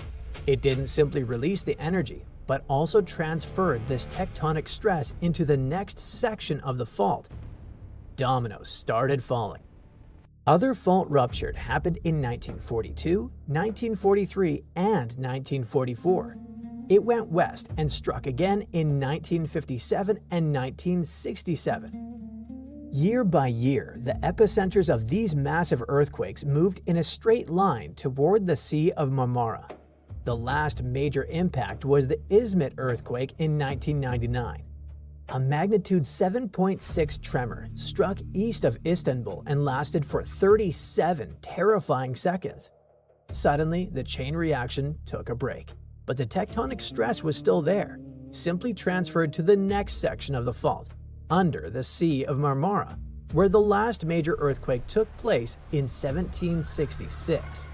It didn't simply release the energy, but also transferred this tectonic stress into the next section of the fault. Dominoes started falling. Other fault rupture happened in 1942, 1943, and 1944. It went west and struck again in 1957 and 1967. Year by year, the epicenters of these massive earthquakes moved in a straight line toward the Sea of Marmara. The last major impact was the Izmit earthquake in 1999. A magnitude 7.6 tremor struck east of Istanbul and lasted for 37 terrifying seconds. Suddenly, the chain reaction took a break, but the tectonic stress was still there, simply transferred to the next section of the fault, under the Sea of Marmara, where the last major earthquake took place in 1766.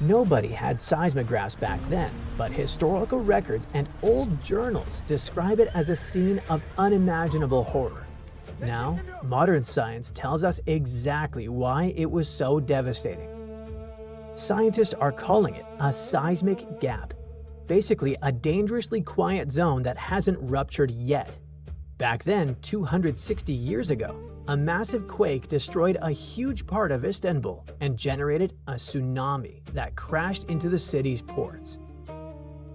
Nobody had seismographs back then, but historical records and old journals describe it as a scene of unimaginable horror. Now, modern science tells us exactly why it was so devastating. Scientists are calling it a seismic gap, basically a dangerously quiet zone that hasn't ruptured yet. Back then, 260 years ago, a massive quake destroyed a huge part of Istanbul and generated a tsunami that crashed into the city's ports.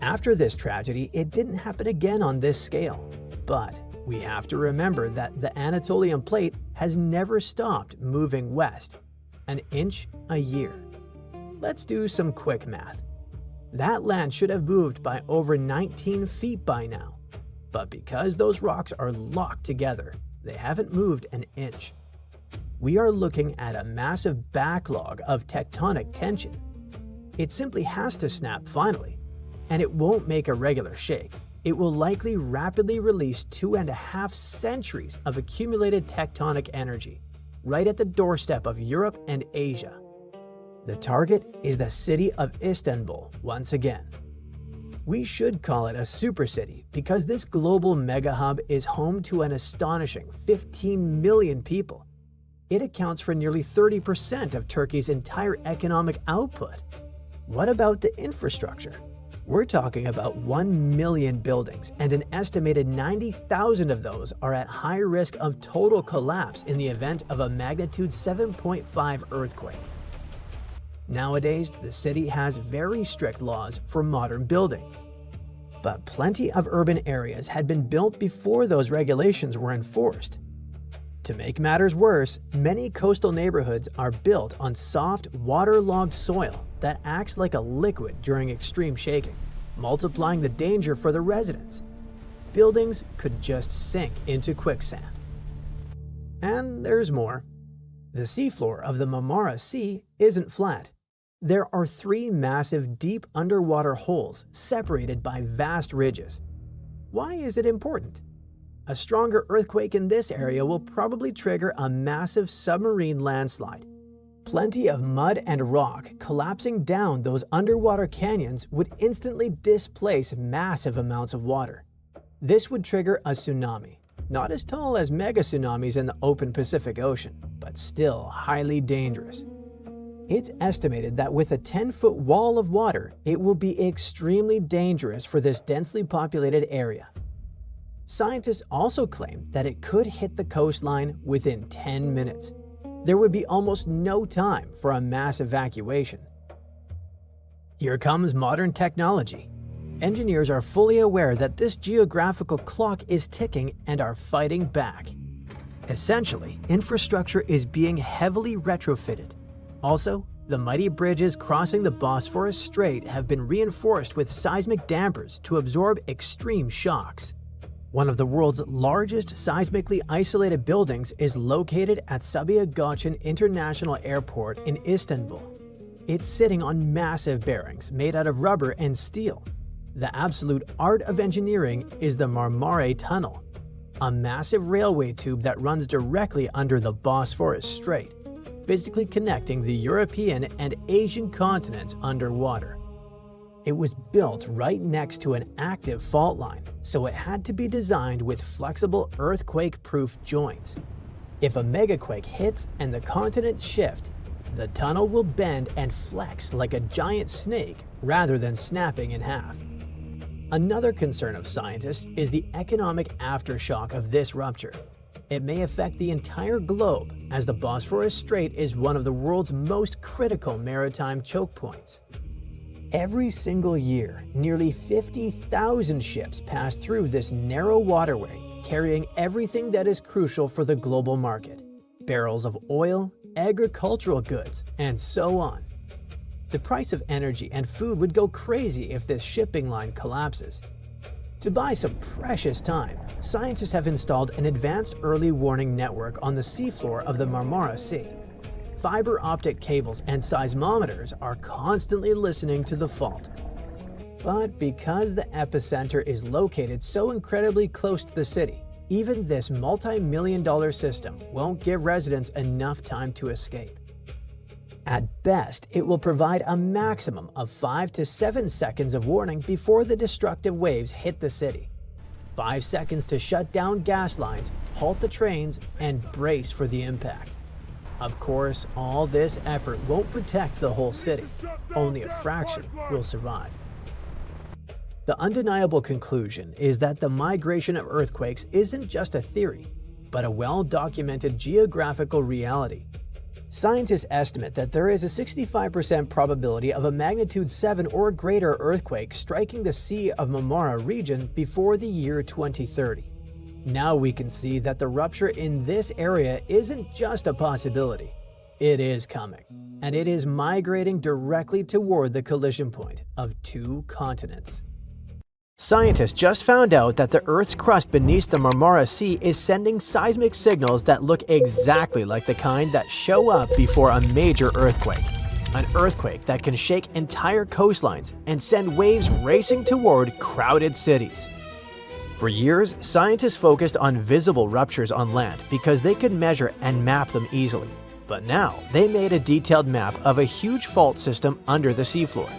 After this tragedy, it didn't happen again on this scale, but we have to remember that the Anatolian Plate has never stopped moving west, an inch a year. Let's do some quick math. That land should have moved by over 19 feet by now. But because those rocks are locked together, they haven't moved an inch. We are looking at a massive backlog of tectonic tension. It simply has to snap finally, and it won't make a regular shake. It will likely rapidly release 2.5 centuries of accumulated tectonic energy, right at the doorstep of Europe and Asia. The target is the city of Istanbul once again. We should call it a supercity because this global mega hub is home to an astonishing 15 million people. It accounts for nearly 30% of Turkey's entire economic output. What about the infrastructure? We're talking about 1 million buildings, and an estimated 90,000 of those are at high risk of total collapse in the event of a magnitude 7.5 earthquake. Nowadays, the city has very strict laws for modern buildings. But plenty of urban areas had been built before those regulations were enforced. To make matters worse, many coastal neighborhoods are built on soft, waterlogged soil that acts like a liquid during extreme shaking, multiplying the danger for the residents. Buildings could just sink into quicksand. And there's more. The seafloor of the Marmara Sea isn't flat. There are 3 massive deep underwater holes separated by vast ridges. Why is it important? A stronger earthquake in this area will probably trigger a massive submarine landslide. Plenty of mud and rock collapsing down those underwater canyons would instantly displace massive amounts of water. This would trigger a tsunami, not as tall as mega tsunamis in the open Pacific Ocean, but still highly dangerous. It's estimated that with a 10-foot wall of water, it will be extremely dangerous for this densely populated area. Scientists also claim that it could hit the coastline within 10 minutes. There would be almost no time for a mass evacuation. Here comes modern technology. Engineers are fully aware that this geographical clock is ticking and are fighting back. Essentially, infrastructure is being heavily retrofitted. Also, the mighty bridges crossing the Bosphorus Strait have been reinforced with seismic dampers to absorb extreme shocks. One of the world's largest seismically isolated buildings is located at Sabiha Gökçen International Airport in Istanbul. It's sitting on massive bearings made out of rubber and steel. The absolute art of engineering is the Marmara Tunnel, a massive railway tube that runs directly under the Bosphorus Strait, physically connecting the European and Asian continents underwater. It was built right next to an active fault line, so it had to be designed with flexible earthquake-proof joints. If a megaquake hits and the continents shift, the tunnel will bend and flex like a giant snake rather than snapping in half. Another concern of scientists is the economic aftershock of this rupture. It may affect the entire globe, as the Bosphorus Strait is one of the world's most critical maritime choke points. Every single year, nearly 50,000 ships pass through this narrow waterway, carrying everything that is crucial for the global market: barrels of oil, agricultural goods, and so on. The price of energy and food would go crazy if this shipping line collapses. To buy some precious time, scientists have installed an advanced early warning network on the seafloor of the Marmara Sea. Fiber optic cables and seismometers are constantly listening to the fault. But because the epicenter is located so incredibly close to the city, even this multi-million-dollar system won't give residents enough time to escape. At best, it will provide a maximum of 5 to 7 seconds of warning before the destructive waves hit the city. 5 seconds to shut down gas lines, halt the trains, and brace for the impact. Of course, all this effort won't protect the whole city. Only a fraction will survive. The undeniable conclusion is that the migration of earthquakes isn't just a theory, but a well-documented geographical reality. Scientists estimate that there is a 65% probability of a magnitude 7 or greater earthquake striking the Sea of Marmara region before the year 2030. Now we can see that the rupture in this area isn't just a possibility. It is coming, and it is migrating directly toward the collision point of two continents. Scientists just found out that the Earth's crust beneath the Marmara Sea is sending seismic signals that look exactly like the kind that show up before a major earthquake. An earthquake that can shake entire coastlines and send waves racing toward crowded cities. For years, scientists focused on visible ruptures on land because they could measure and map them easily. But now, they made a detailed map of a huge fault system under the seafloor.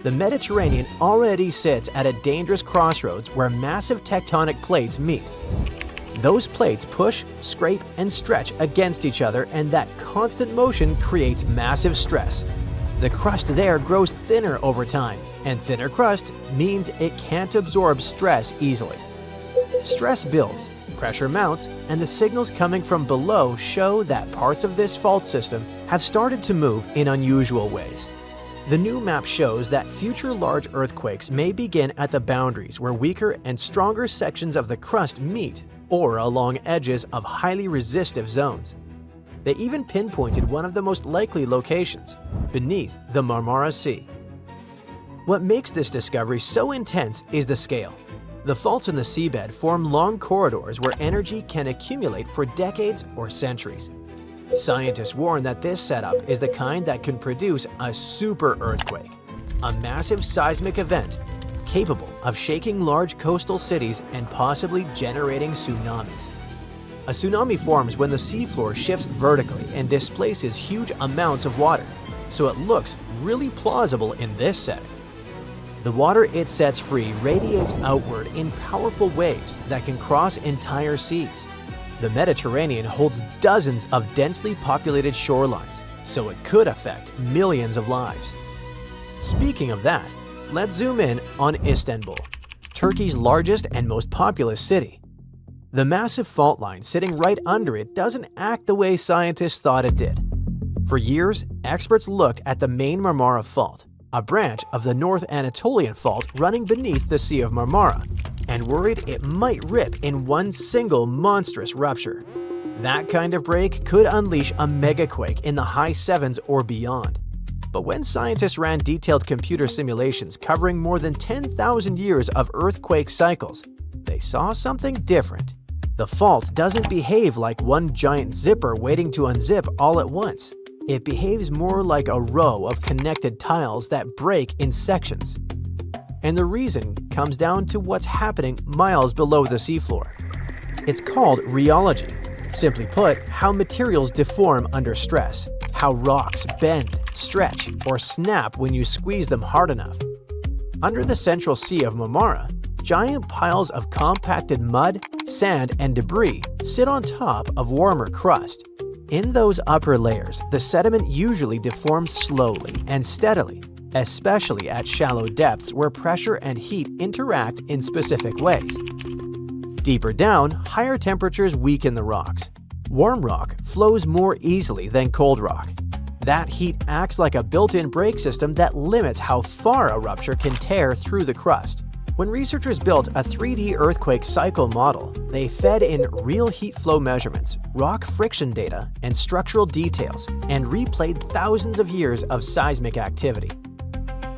The Mediterranean already sits at a dangerous crossroads where massive tectonic plates meet. Those plates push, scrape, and stretch against each other, and that constant motion creates massive stress. The crust there grows thinner over time, and thinner crust means it can't absorb stress easily. Stress builds, pressure mounts, and the signals coming from below show that parts of this fault system have started to move in unusual ways. The new map shows that future large earthquakes may begin at the boundaries where weaker and stronger sections of the crust meet, or along edges of highly resistive zones. They even pinpointed one of the most likely locations, beneath the Marmara Sea. What makes this discovery so intense is the scale. The faults in the seabed form long corridors where energy can accumulate for decades or centuries. Scientists warn that this setup is the kind that can produce a super earthquake, a massive seismic event capable of shaking large coastal cities and possibly generating tsunamis. A tsunami forms when the seafloor shifts vertically and displaces huge amounts of water, so it looks really plausible in this setting. The water it sets free radiates outward in powerful waves that can cross entire seas. The Mediterranean holds dozens of densely populated shorelines, so it could affect millions of lives. Speaking of that, let's zoom in on Istanbul, Turkey's largest and most populous city. The massive fault line sitting right under it doesn't act the way scientists thought it did. For years, experts looked at the main Marmara Fault, a branch of the North Anatolian Fault running beneath the Sea of Marmara, and worried it might rip in one single monstrous rupture. That kind of break could unleash a megaquake in the high 7s or beyond. But when scientists ran detailed computer simulations covering more than 10,000 years of earthquake cycles, they saw something different. The fault doesn't behave like one giant zipper waiting to unzip all at once. It behaves more like a row of connected tiles that break in sections. And the reason comes down to what's happening miles below the seafloor. It's called rheology. Simply put, how materials deform under stress, how rocks bend, stretch, or snap when you squeeze them hard enough. Under the central Sea of Marmara, giant piles of compacted mud, sand, and debris sit on top of warmer crust. In those upper layers, the sediment usually deforms slowly and steadily, especially at shallow depths where pressure and heat interact in specific ways. Deeper down, higher temperatures weaken the rocks. Warm rock flows more easily than cold rock. That heat acts like a built-in brake system that limits how far a rupture can tear through the crust. When researchers built a 3D earthquake cycle model, they fed in real heat flow measurements, rock friction data, and structural details, and replayed thousands of years of seismic activity.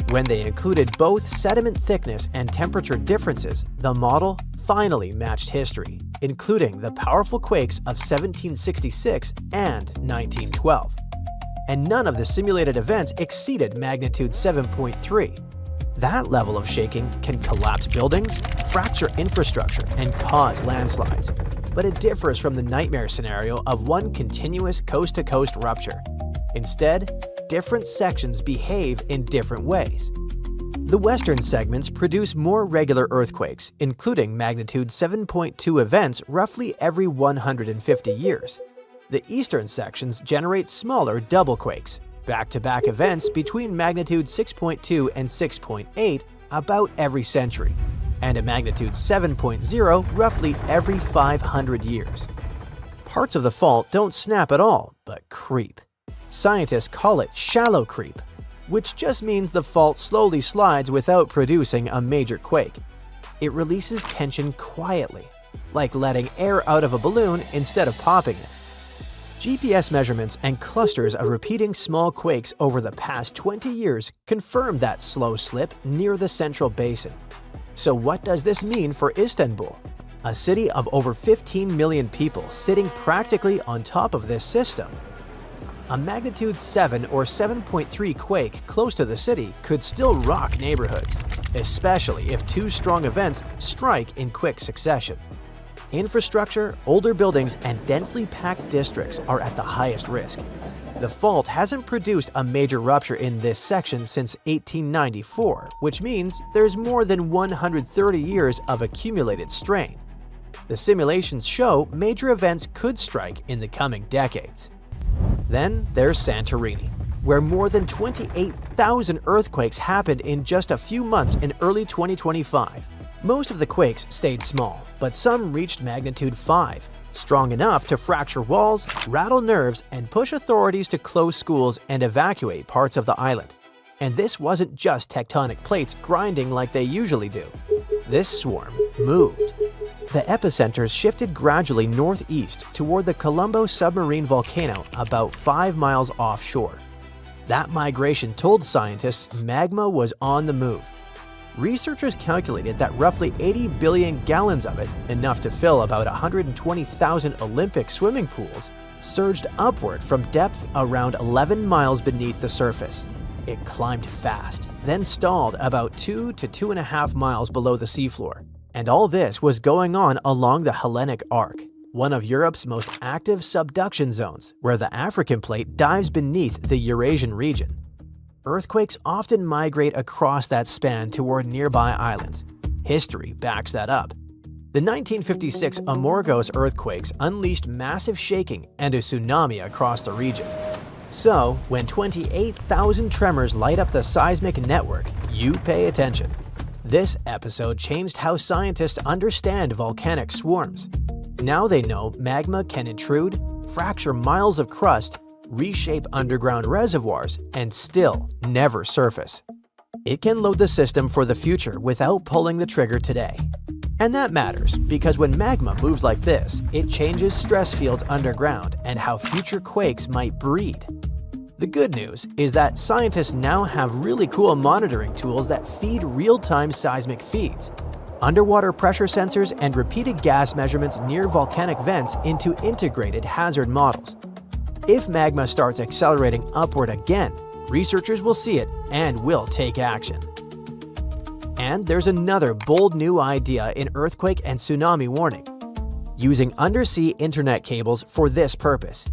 When they included both sediment thickness and temperature differences, the model finally matched history, including the powerful quakes of 1766 and 1912. And none of the simulated events exceeded magnitude 7.3. That level of shaking can collapse buildings, fracture infrastructure, and cause landslides. But it differs from the nightmare scenario of one continuous coast-to-coast rupture. Instead, different sections behave in different ways. The western segments produce more regular earthquakes, including magnitude 7.2 events roughly every 150 years. The eastern sections generate smaller double quakes, back-to-back events between magnitude 6.2 and 6.8 about every century, and a magnitude 7.0 roughly every 500 years. Parts of the fault don't snap at all, but creep. Scientists call it shallow creep, which just means the fault slowly slides without producing a major quake. It releases tension quietly, like letting air out of a balloon instead of popping it. GPS measurements and clusters of repeating small quakes over the past 20 years confirm that slow slip near the central basin. So what does this mean for Istanbul, a city of over 15 million people sitting practically on top of this system? A magnitude 7 or 7.3 quake close to the city could still rock neighborhoods, especially if two strong events strike in quick succession. Infrastructure, older buildings, and densely packed districts are at the highest risk. The fault hasn't produced a major rupture in this section since 1894, which means there's more than 130 years of accumulated strain. The simulations show major events could strike in the coming decades. Then there's Santorini, where more than 28,000 earthquakes happened in just a few months in early 2025. Most of the quakes stayed small, but some reached magnitude 5, strong enough to fracture walls, rattle nerves, and push authorities to close schools and evacuate parts of the island. And this wasn't just tectonic plates grinding like they usually do. This swarm moved. The epicenters shifted gradually northeast toward the Colombo submarine volcano about 5 miles offshore. That migration told scientists magma was on the move. Researchers calculated that roughly 80 billion gallons of it, enough to fill about 120,000 Olympic swimming pools, surged upward from depths around 11 miles beneath the surface. It climbed fast, then stalled about 2 to 2.5 miles below the seafloor. And all this was going on along the Hellenic Arc, one of Europe's most active subduction zones, where the African plate dives beneath the Eurasian region. Earthquakes often migrate across that span toward nearby islands. History backs that up. The 1956 Amorgos earthquakes unleashed massive shaking and a tsunami across the region. So, when 28,000 tremors light up the seismic network, you pay attention. This episode changed how scientists understand volcanic swarms. Now they know magma can intrude, fracture miles of crust, reshape underground reservoirs, and still never surface. It can load the system for the future without pulling the trigger today. And that matters because when magma moves like this, it changes stress fields underground and how future quakes might breed. The good news is that scientists now have really cool monitoring tools that feed real-time seismic feeds, underwater pressure sensors, and repeated gas measurements near volcanic vents into integrated hazard models. If magma starts accelerating upward again, researchers will see it and will take action. And there's another bold new idea in earthquake and tsunami warning: using undersea internet cables for this purpose.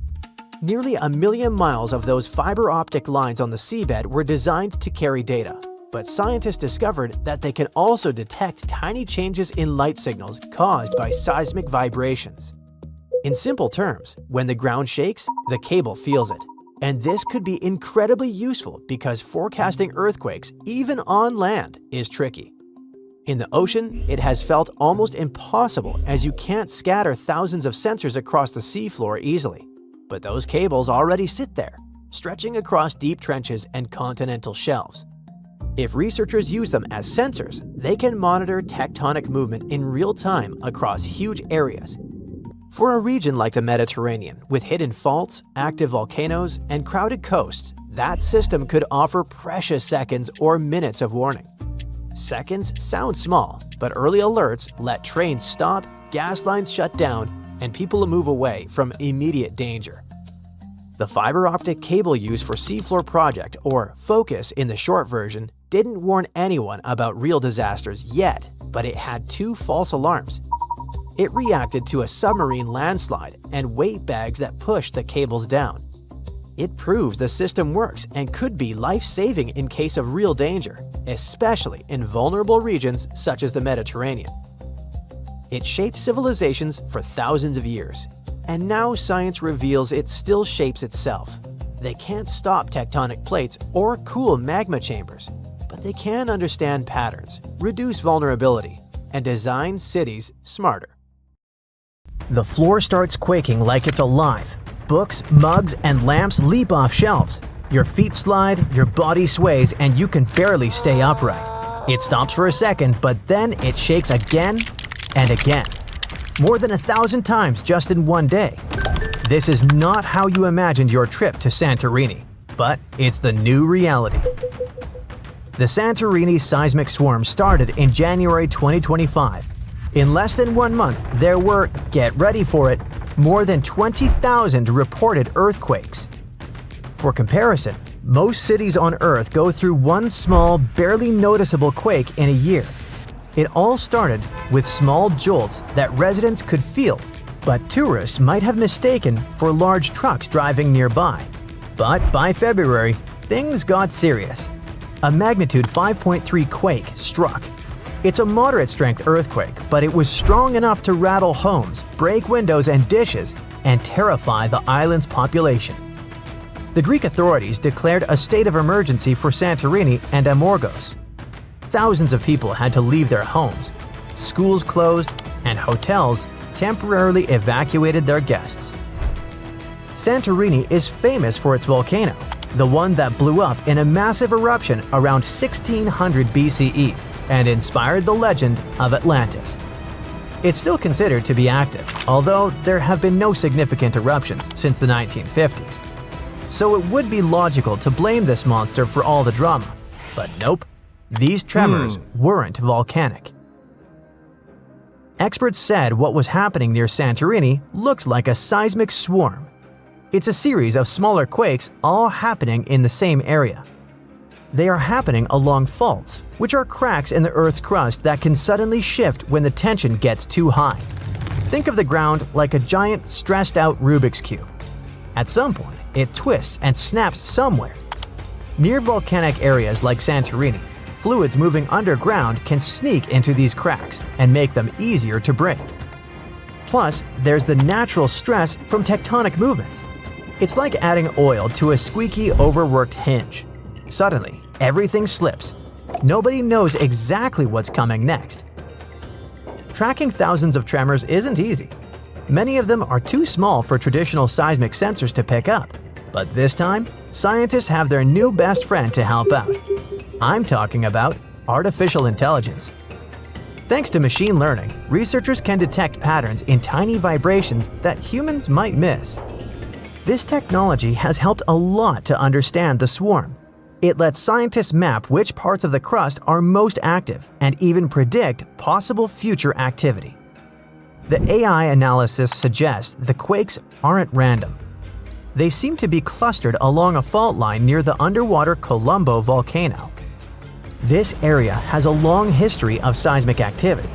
Nearly 1 million miles of those fiber optic lines on the seabed were designed to carry data, but scientists discovered that they can also detect tiny changes in light signals caused by seismic vibrations. In simple terms, when the ground shakes, the cable feels it. And this could be incredibly useful because forecasting earthquakes, even on land, is tricky. In the ocean, it has felt almost impossible as you can't scatter thousands of sensors across the seafloor easily. But those cables already sit there, stretching across deep trenches and continental shelves. If researchers use them as sensors, they can monitor tectonic movement in real time across huge areas. For a region like the Mediterranean, with hidden faults, active volcanoes, and crowded coasts, that system could offer precious seconds or minutes of warning. Seconds sound small, but early alerts let trains stop, gas lines shut down, and people move away from immediate danger. The fiber optic cable used for Seafloor Project, or FOCUS in the short version, didn't warn anyone about real disasters yet, but it had 2 false alarms. It reacted to a submarine landslide and weight bags that pushed the cables down. It proves the system works and could be life-saving in case of real danger, especially in vulnerable regions such as the Mediterranean. It shaped civilizations for thousands of years, and now science reveals it still shapes itself. They can't stop tectonic plates or cool magma chambers, but they can understand patterns, reduce vulnerability, and design cities smarter. The floor starts quaking like it's alive. Books, mugs, and lamps leap off shelves. Your feet slide, your body sways, and you can barely stay upright. It stops for a second, but then it shakes again and again. More than 1,000 times just in one day. This is not how you imagined your trip to Santorini, but it's the new reality. The Santorini seismic swarm started in January 2025. In less than 1 month, there were, get ready for it, more than 20,000 reported earthquakes. For comparison, most cities on Earth go through one small, barely noticeable quake in a year. It all started with small jolts that residents could feel, but tourists might have mistaken for large trucks driving nearby. But by February, things got serious. A magnitude 5.3 quake struck. It's a moderate-strength earthquake, but it was strong enough to rattle homes, break windows and dishes, and terrify the island's population. The Greek authorities declared a state of emergency for Santorini and Amorgos. Thousands of people had to leave their homes. Schools closed, and hotels temporarily evacuated their guests. Santorini is famous for its volcano, the one that blew up in a massive eruption around 1600 BCE and inspired the legend of Atlantis. It's still considered to be active, although there have been no significant eruptions since the 1950s. So it would be logical to blame this monster for all the drama. But nope, these tremors weren't volcanic. Experts said what was happening near Santorini looked like a seismic swarm. It's a series of smaller quakes all happening in the same area. They are happening along faults, which are cracks in the Earth's crust that can suddenly shift when the tension gets too high. Think of the ground like a giant, stressed-out Rubik's Cube. At some point, it twists and snaps somewhere. Near volcanic areas like Santorini, fluids moving underground can sneak into these cracks and make them easier to break. Plus, there's the natural stress from tectonic movements. It's like adding oil to a squeaky, overworked hinge. Suddenly, everything slips. Nobody knows exactly what's coming next. Tracking thousands of tremors isn't easy. Many of them are too small for traditional seismic sensors to pick up. But this time, scientists have their new best friend to help out. I'm talking about artificial intelligence. Thanks to machine learning, researchers can detect patterns in tiny vibrations that humans might miss. This technology has helped a lot to understand the swarm. It lets scientists map which parts of the crust are most active and even predict possible future activity. The AI analysis suggests the quakes aren't random. They seem to be clustered along a fault line near the underwater Colombo volcano. This area has a long history of seismic activity.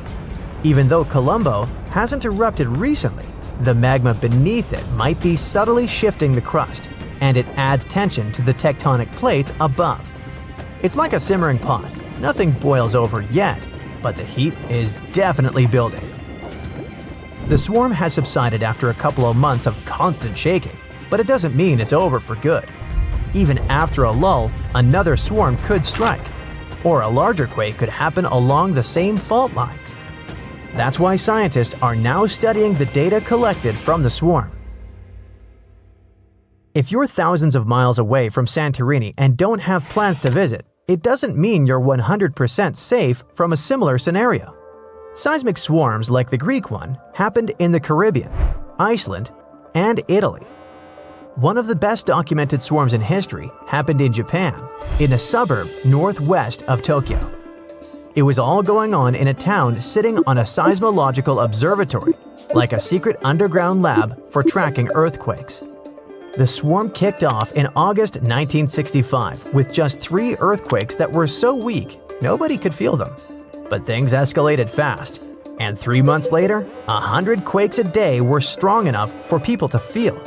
Even though Colombo hasn't erupted recently, the magma beneath it might be subtly shifting the crust, and it adds tension to the tectonic plates above. It's like a simmering pot. Nothing boils over yet, but the heat is definitely building. The swarm has subsided after a couple of months of constant shaking, but it doesn't mean it's over for good. Even after a lull, another swarm could strike, or a larger quake could happen along the same fault lines. That's why scientists are now studying the data collected from the swarm. If you're thousands of miles away from Santorini and don't have plans to visit, it doesn't mean you're 100% safe from a similar scenario. Seismic swarms like the Greek one happened in the Caribbean, Iceland, and Italy. One of the best documented swarms in history happened in Japan, in a suburb northwest of Tokyo. It was all going on in a town sitting on a seismological observatory, like a secret underground lab for tracking earthquakes. The swarm kicked off in August 1965 with just 3 earthquakes that were so weak nobody could feel them. But things escalated fast, and 3 months later, 100 quakes a day were strong enough for people to feel.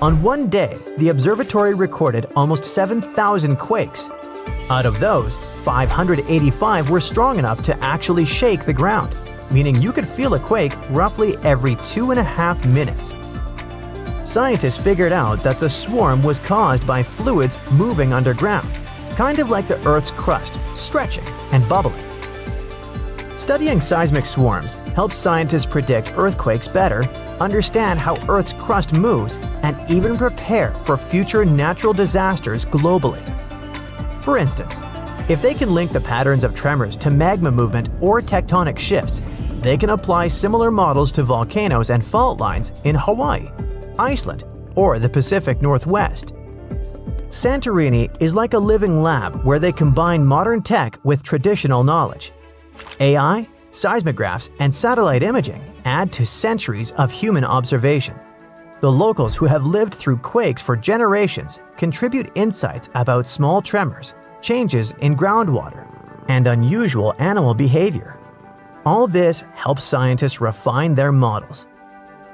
On one day, the observatory recorded almost 7,000 quakes. Out of those, 585 were strong enough to actually shake the ground, meaning you could feel a quake roughly every 2.5 minutes. Scientists figured out that the swarm was caused by fluids moving underground, kind of like the Earth's crust, stretching and bubbling. Studying seismic swarms helps scientists predict earthquakes better, understand how Earth's crust moves, and even prepare for future natural disasters globally. For instance, if they can link the patterns of tremors to magma movement or tectonic shifts, they can apply similar models to volcanoes and fault lines in Hawaii. Iceland, or the Pacific Northwest. Santorini is like a living lab where they combine modern tech with traditional knowledge. AI, seismographs, and satellite imaging add to centuries of human observation. The locals who have lived through quakes for generations contribute insights about small tremors, changes in groundwater, and unusual animal behavior. All this helps scientists refine their models.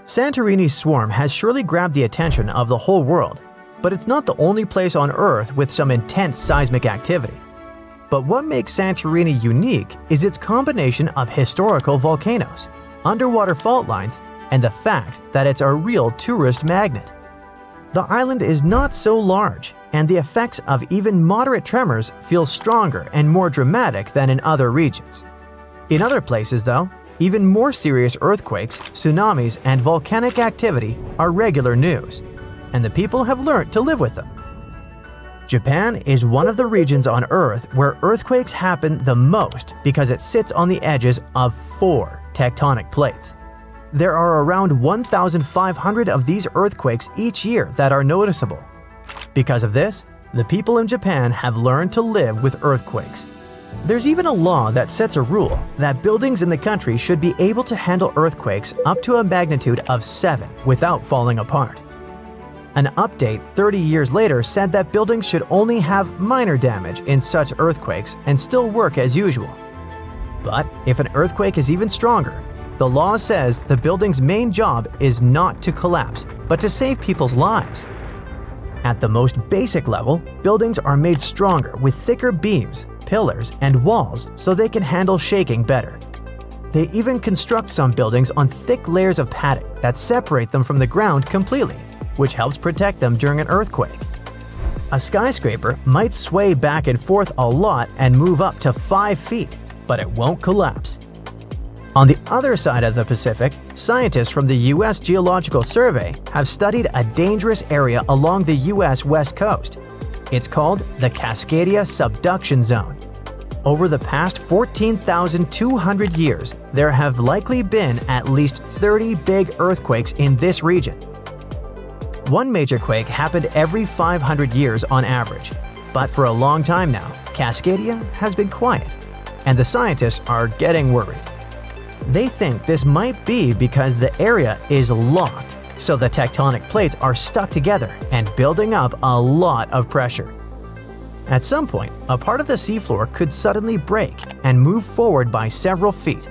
Santorini's swarm has surely grabbed the attention of the whole world, but it's not the only place on Earth with some intense seismic activity. But what makes Santorini unique is its combination of historical volcanoes, underwater fault lines, and the fact that it's a real tourist magnet. The island is not so large, and the effects of even moderate tremors feel stronger and more dramatic than in other regions. In other places, though, even more serious earthquakes, tsunamis, and volcanic activity are regular news, and the people have learned to live with them. Japan is one of the regions on Earth where earthquakes happen the most because it sits on the edges of 4 tectonic plates. There are around 1,500 of these earthquakes each year that are noticeable. Because of this, the people in Japan have learned to live with earthquakes. There's even a law that sets a rule that buildings in the country should be able to handle earthquakes up to a magnitude of 7 without falling apart. An update 30 years later said that buildings should only have minor damage in such earthquakes and still work as usual. But if an earthquake is even stronger, the law says the building's main job is not to collapse, but to save people's lives. At the most basic level, buildings are made stronger with thicker beams, pillars, and walls so they can handle shaking better. They even construct some buildings on thick layers of padding that separate them from the ground completely, which helps protect them during an earthquake. A skyscraper might sway back and forth a lot and move up to 5 feet, but it won't collapse. On the other side of the Pacific, scientists from the U.S. Geological Survey have studied a dangerous area along the U.S. West Coast. It's called the Cascadia Subduction Zone. Over the past 14,200 years, there have likely been at least 30 big earthquakes in this region. One major quake happened every 500 years on average, but for a long time now, Cascadia has been quiet, and the scientists are getting worried. They think this might be because the area is locked, so the tectonic plates are stuck together and building up a lot of pressure. At some point, a part of the seafloor could suddenly break and move forward by several feet.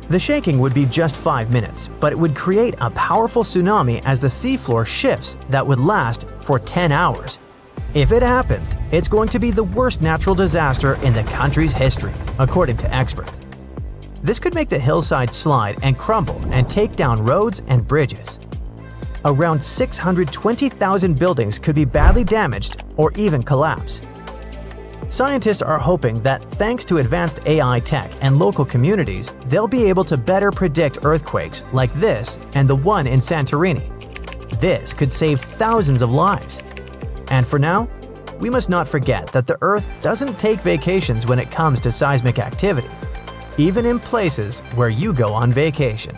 The shaking would be just 5 minutes, but it would create a powerful tsunami as the seafloor shifts that would last for 10 hours. If it happens, it's going to be the worst natural disaster in the country's history, according to experts. This could make the hillside slide and crumble and take down roads and bridges. Around 620,000 buildings could be badly damaged or even collapse. Scientists are hoping that thanks to advanced AI tech and local communities, they'll be able to better predict earthquakes like this and the one in Santorini. This could save thousands of lives. And for now, we must not forget that the Earth doesn't take vacations when it comes to seismic activity, even in places where you go on vacation.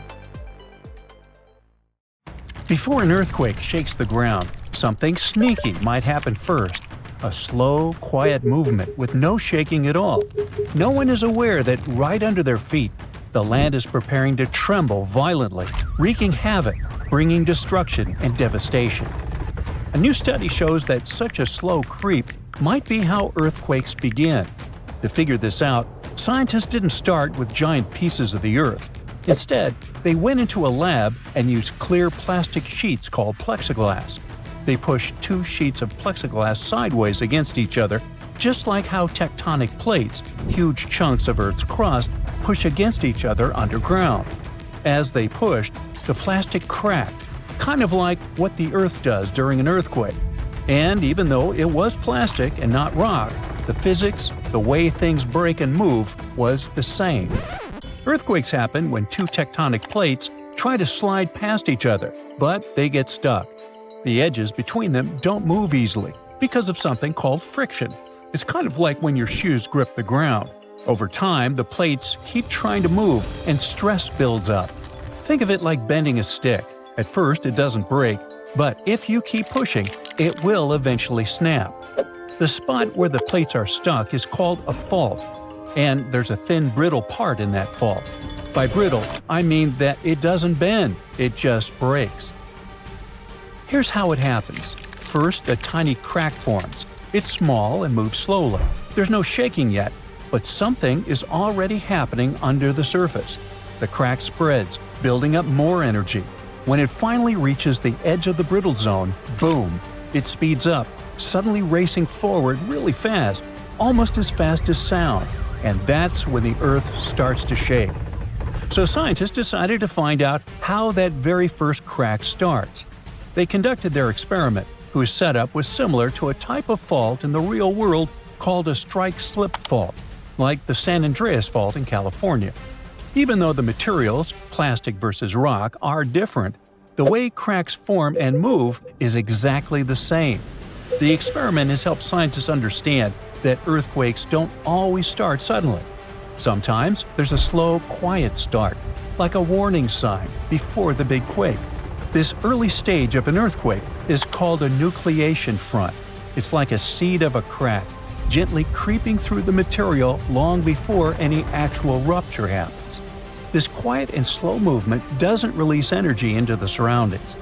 Before an earthquake shakes the ground, something sneaky might happen first. A slow, quiet movement with no shaking at all. No one is aware that right under their feet, the land is preparing to tremble violently, wreaking havoc, bringing destruction and devastation. A new study shows that such a slow creep might be how earthquakes begin. To figure this out, scientists didn't start with giant pieces of the earth. Instead, they went into a lab and used clear plastic sheets called plexiglass. They pushed 2 sheets of plexiglass sideways against each other, just like how tectonic plates, huge chunks of Earth's crust, push against each other underground. As they pushed, the plastic cracked, kind of like what the Earth does during an earthquake. And even though it was plastic and not rock, the physics, the way things break and move, was the same. Earthquakes happen when 2 tectonic plates try to slide past each other, but they get stuck. The edges between them don't move easily because of something called friction. It's kind of like when your shoes grip the ground. Over time, the plates keep trying to move and stress builds up. Think of it like bending a stick. At first, it doesn't break, But if you keep pushing, it will eventually snap. The spot where the plates are stuck is called a fault, and there's a thin brittle part in that fault. By brittle, I mean that it doesn't bend, it just breaks. Here's how it happens. First, a tiny crack forms. It's small and moves slowly. There's no shaking yet, but something is already happening under the surface. The crack spreads, building up more energy. When it finally reaches the edge of the brittle zone, boom, it speeds up, suddenly racing forward really fast, almost as fast as sound, and that's when the Earth starts to shake. So scientists decided to find out how that very first crack starts. They conducted their experiment, whose setup was similar to a type of fault in the real world called a strike-slip fault, like the San Andreas Fault in California. Even though the materials, plastic versus rock, are different, the way cracks form and move is exactly the same. The experiment has helped scientists understand that earthquakes don't always start suddenly. Sometimes there's a slow, quiet start, like a warning sign before the big quake. This early stage of an earthquake is called a nucleation front. It's like a seed of a crack, gently creeping through the material long before any actual rupture happens. This quiet and slow movement doesn't release energy into the surroundings.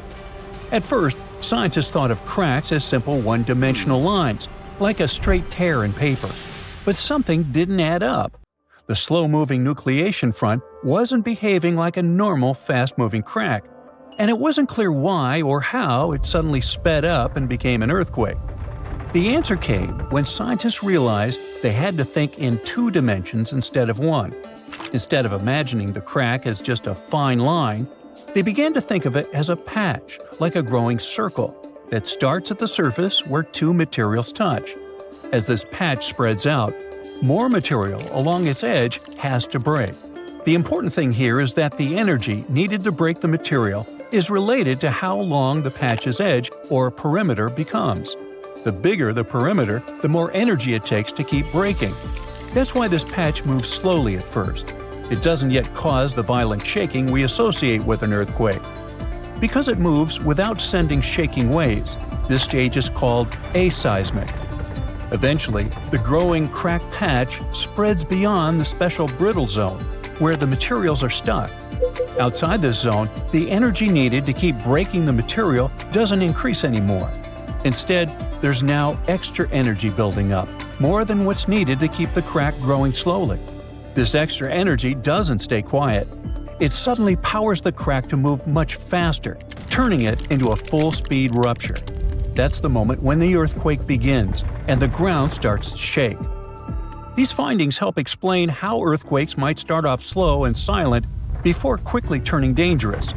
At first, scientists thought of cracks as simple one-dimensional lines, like a straight tear in paper. But something didn't add up. The slow-moving nucleation front wasn't behaving like a normal, fast-moving crack, and it wasn't clear why or how it suddenly sped up and became an earthquake. The answer came when scientists realized they had to think in 2 dimensions instead of 1. Instead of imagining the crack as just a fine line, they began to think of it as a patch, like a growing circle, that starts at the surface where 2 materials touch. As this patch spreads out, more material along its edge has to break. The important thing here is that the energy needed to break the material is related to how long the patch's edge or perimeter becomes. The bigger the perimeter, the more energy it takes to keep breaking. That's why this patch moves slowly at first. It doesn't yet cause the violent shaking we associate with an earthquake. Because it moves without sending shaking waves, this stage is called aseismic. Eventually, the growing crack patch spreads beyond the special brittle zone, where the materials are stuck. Outside this zone, the energy needed to keep breaking the material doesn't increase anymore. Instead, there's now extra energy building up, more than what's needed to keep the crack growing slowly. This extra energy doesn't stay quiet. It suddenly powers the crack to move much faster, turning it into a full-speed rupture. That's the moment when the earthquake begins and the ground starts to shake. These findings help explain how earthquakes might start off slow and silent before quickly turning dangerous.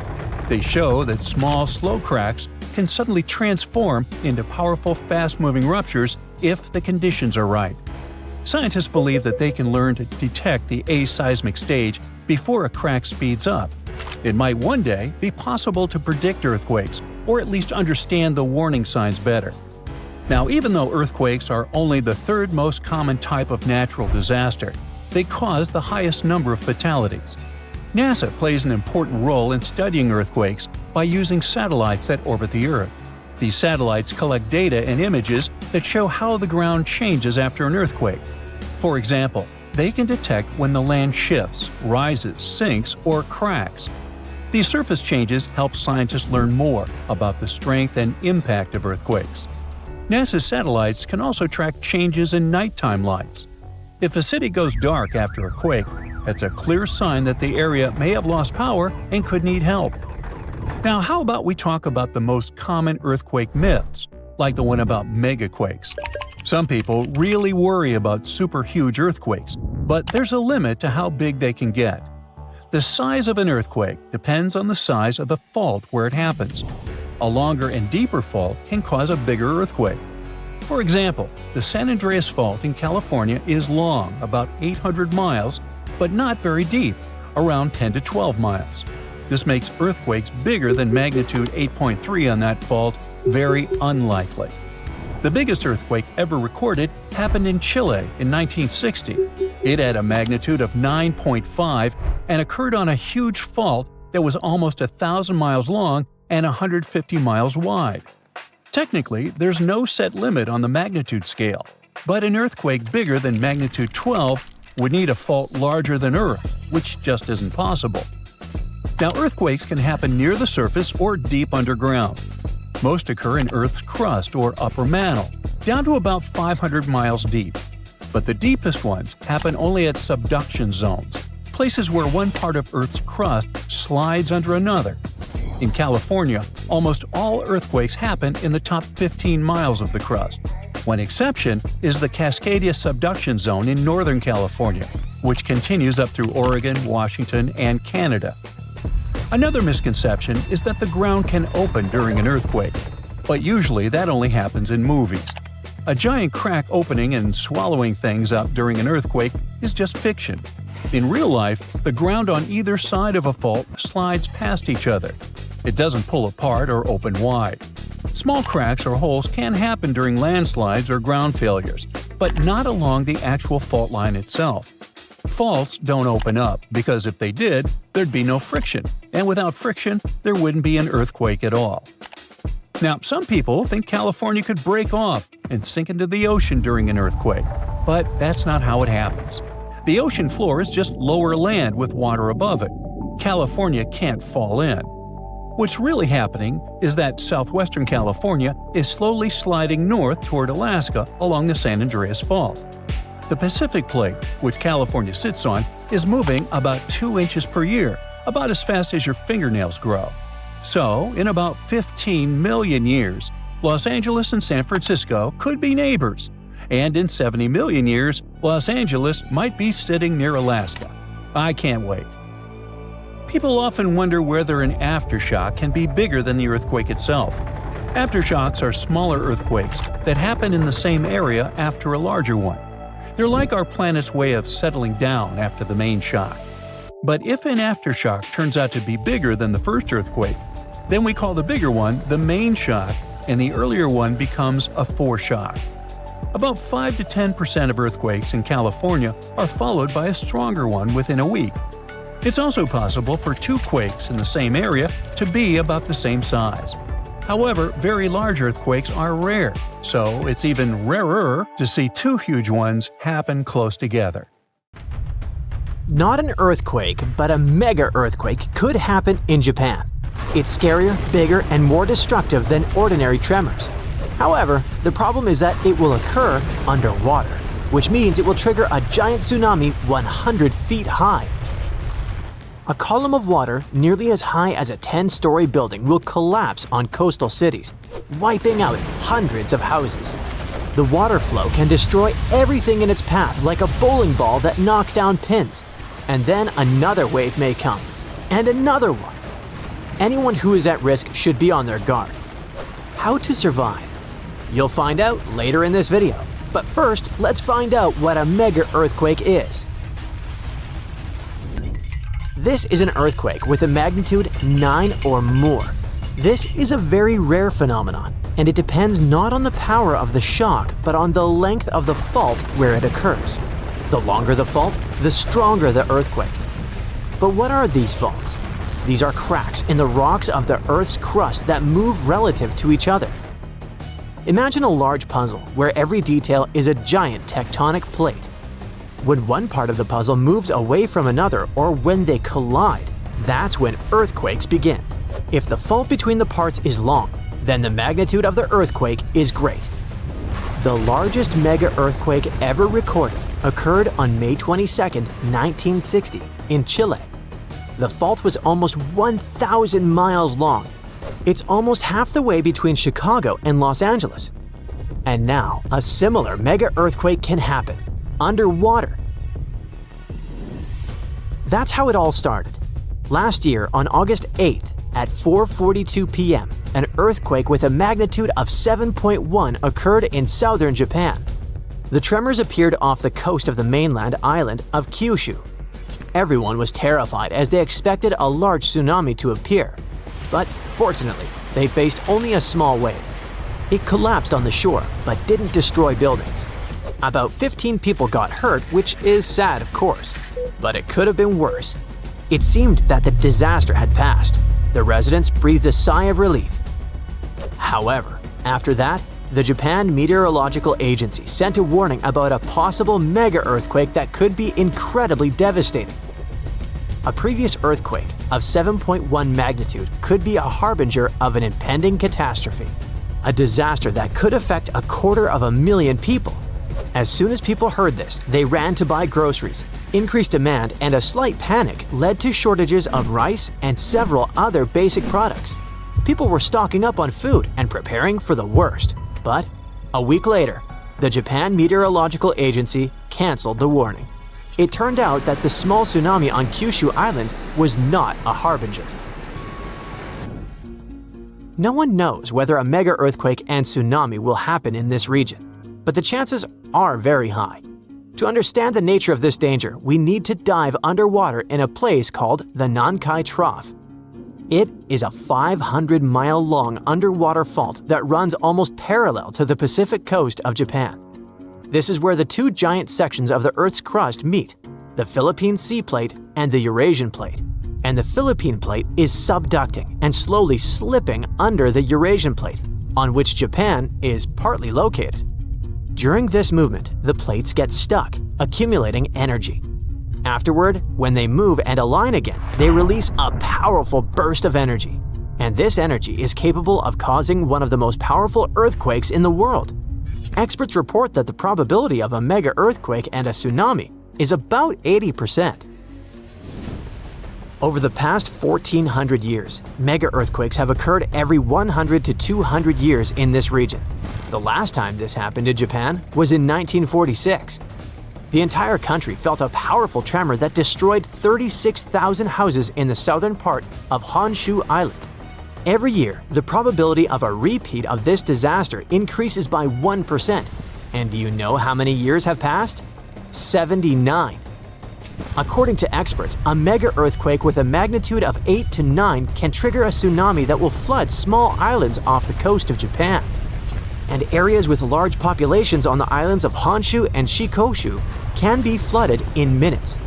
They show that small, slow cracks can suddenly transform into powerful, fast-moving ruptures if the conditions are right. Scientists believe that they can learn to detect the aseismic stage before a crack speeds up. It might one day be possible to predict earthquakes, or at least understand the warning signs better. Now, even though earthquakes are only the 3rd most common type of natural disaster, they cause the highest number of fatalities. NASA plays an important role in studying earthquakes by using satellites that orbit the Earth. These satellites collect data and images that show how the ground changes after an earthquake. For example, they can detect when the land shifts, rises, sinks, or cracks. These surface changes help scientists learn more about the strength and impact of earthquakes. NASA's satellites can also track changes in nighttime lights. If a city goes dark after a quake, that's a clear sign that the area may have lost power and could need help. Now, how about we talk about the most common earthquake myths, like the one about megaquakes? Some people really worry about super huge earthquakes, but there's a limit to how big they can get. The size of an earthquake depends on the size of the fault where it happens. A longer and deeper fault can cause a bigger earthquake. For example, the San Andreas Fault in California is long, about 800 miles, but not very deep, around 10 to 12 miles. This makes earthquakes bigger than magnitude 8.3 on that fault very unlikely. The biggest earthquake ever recorded happened in Chile in 1960. It had a magnitude of 9.5 and occurred on a huge fault that was almost 1,000 miles long and 150 miles wide. Technically, there's no set limit on the magnitude scale, but an earthquake bigger than magnitude 12 would need a fault larger than Earth, which just isn't possible. Now, earthquakes can happen near the surface or deep underground. Most occur in Earth's crust or upper mantle, down to about 500 miles deep. But the deepest ones happen only at subduction zones, places where one part of Earth's crust slides under another. In California, almost all earthquakes happen in the top 15 miles of the crust. One exception is the Cascadia subduction zone in Northern California, which continues up through Oregon, Washington, and Canada. Another misconception is that the ground can open during an earthquake, but usually that only happens in movies. A giant crack opening and swallowing things up during an earthquake is just fiction. In real life, the ground on either side of a fault slides past each other. It doesn't pull apart or open wide. Small cracks or holes can happen during landslides or ground failures, but not along the actual fault line itself. Faults don't open up because if they did, there'd be no friction, and without friction, there wouldn't be an earthquake at all. Now, some people think California could break off and sink into the ocean during an earthquake, but that's not how it happens. The ocean floor is just lower land with water above it. California can't fall in. What's really happening is that southwestern California is slowly sliding north toward Alaska along the San Andreas Fault. The Pacific Plate, which California sits on, is moving about 2 inches per year, about as fast as your fingernails grow. So, in about 15 million years, Los Angeles and San Francisco could be neighbors. And in 70 million years, Los Angeles might be sitting near Alaska. I can't wait. People often wonder whether an aftershock can be bigger than the earthquake itself. Aftershocks are smaller earthquakes that happen in the same area after a larger one. They're like our planet's way of settling down after the main shock. But if an aftershock turns out to be bigger than the first earthquake, then we call the bigger one the main shock, and the earlier one becomes a foreshock. About 5 to 10% of earthquakes in California are followed by a stronger one within a week. It's also possible for 2 quakes in the same area to be about the same size. However, very large earthquakes are rare, so it's even rarer to see 2 huge ones happen close together. Not an earthquake, but a mega earthquake could happen in Japan. It's scarier, bigger, and more destructive than ordinary tremors. However, the problem is that it will occur underwater, which means it will trigger a giant tsunami 100 feet high. A column of water nearly as high as a 10-story building will collapse on coastal cities, wiping out hundreds of houses. The water flow can destroy everything in its path like a bowling ball that knocks down pins. And then another wave may come, and another one. Anyone who is at risk should be on their guard. How to survive? You'll find out later in this video. But first, let's find out what a mega earthquake is. This is an earthquake with a magnitude 9 or more. This is a very rare phenomenon, and it depends not on the power of the shock, but on the length of the fault where it occurs. The longer the fault, the stronger the earthquake. But what are these faults? These are cracks in the rocks of the Earth's crust that move relative to each other. Imagine a large puzzle where every detail is a giant tectonic plate. When one part of the puzzle moves away from another or when they collide, that's when earthquakes begin. If the fault between the parts is long, then the magnitude of the earthquake is great. The largest mega earthquake ever recorded occurred on May 22, 1960, in Chile. The fault was almost 1,000 miles long. It's almost half the way between Chicago and Los Angeles. And now, a similar mega earthquake can happen underwater. That's how it all started. Last year, on August 8th, at 4:42 p.m., an earthquake with a magnitude of 7.1 occurred in southern Japan. The tremors appeared off the coast of the mainland island of Kyushu. Everyone was terrified as they expected a large tsunami to appear. But fortunately, they faced only a small wave. It collapsed on the shore, but didn't destroy buildings. About 15 people got hurt, which is sad, of course. But it could have been worse. It seemed that the disaster had passed. The residents breathed a sigh of relief. However, after that, the Japan Meteorological Agency sent a warning about a possible mega-earthquake that could be incredibly devastating. A previous earthquake of 7.1 magnitude could be a harbinger of an impending catastrophe, a disaster that could affect 250,000 people. As soon as people heard this, they ran to buy groceries. Increased demand and a slight panic led to shortages of rice and several other basic products. People were stocking up on food and preparing for the worst. But a week later, the Japan Meteorological Agency canceled the warning. It turned out that the small tsunami on Kyushu Island was not a harbinger. No one knows whether a mega earthquake and tsunami will happen in this region, but the chances are very high. To understand the nature of this danger, we need to dive underwater in a place called the Nankai Trough. It is a 500-mile-long underwater fault that runs almost parallel to the Pacific coast of Japan. This is where the two giant sections of the Earth's crust meet, the Philippine Sea Plate and the Eurasian Plate. And the Philippine Plate is subducting and slowly slipping under the Eurasian Plate, on which Japan is partly located. During this movement, the plates get stuck, accumulating energy. Afterward, when they move and align again, they release a powerful burst of energy. And this energy is capable of causing one of the most powerful earthquakes in the world. Experts report that the probability of a mega earthquake and a tsunami is about 80%. Over the past 1,400 years, mega earthquakes have occurred every 100 to 200 years in this region. The last time this happened in Japan was in 1946. The entire country felt a powerful tremor that destroyed 36,000 houses in the southern part of Honshu Island. Every year, the probability of a repeat of this disaster increases by 1%. And do you know how many years have passed? 79. According to experts, a mega earthquake with a magnitude of 8 to 9 can trigger a tsunami that will flood small islands off the coast of Japan. And areas with large populations on the islands of Honshu and Shikoku can be flooded in minutes.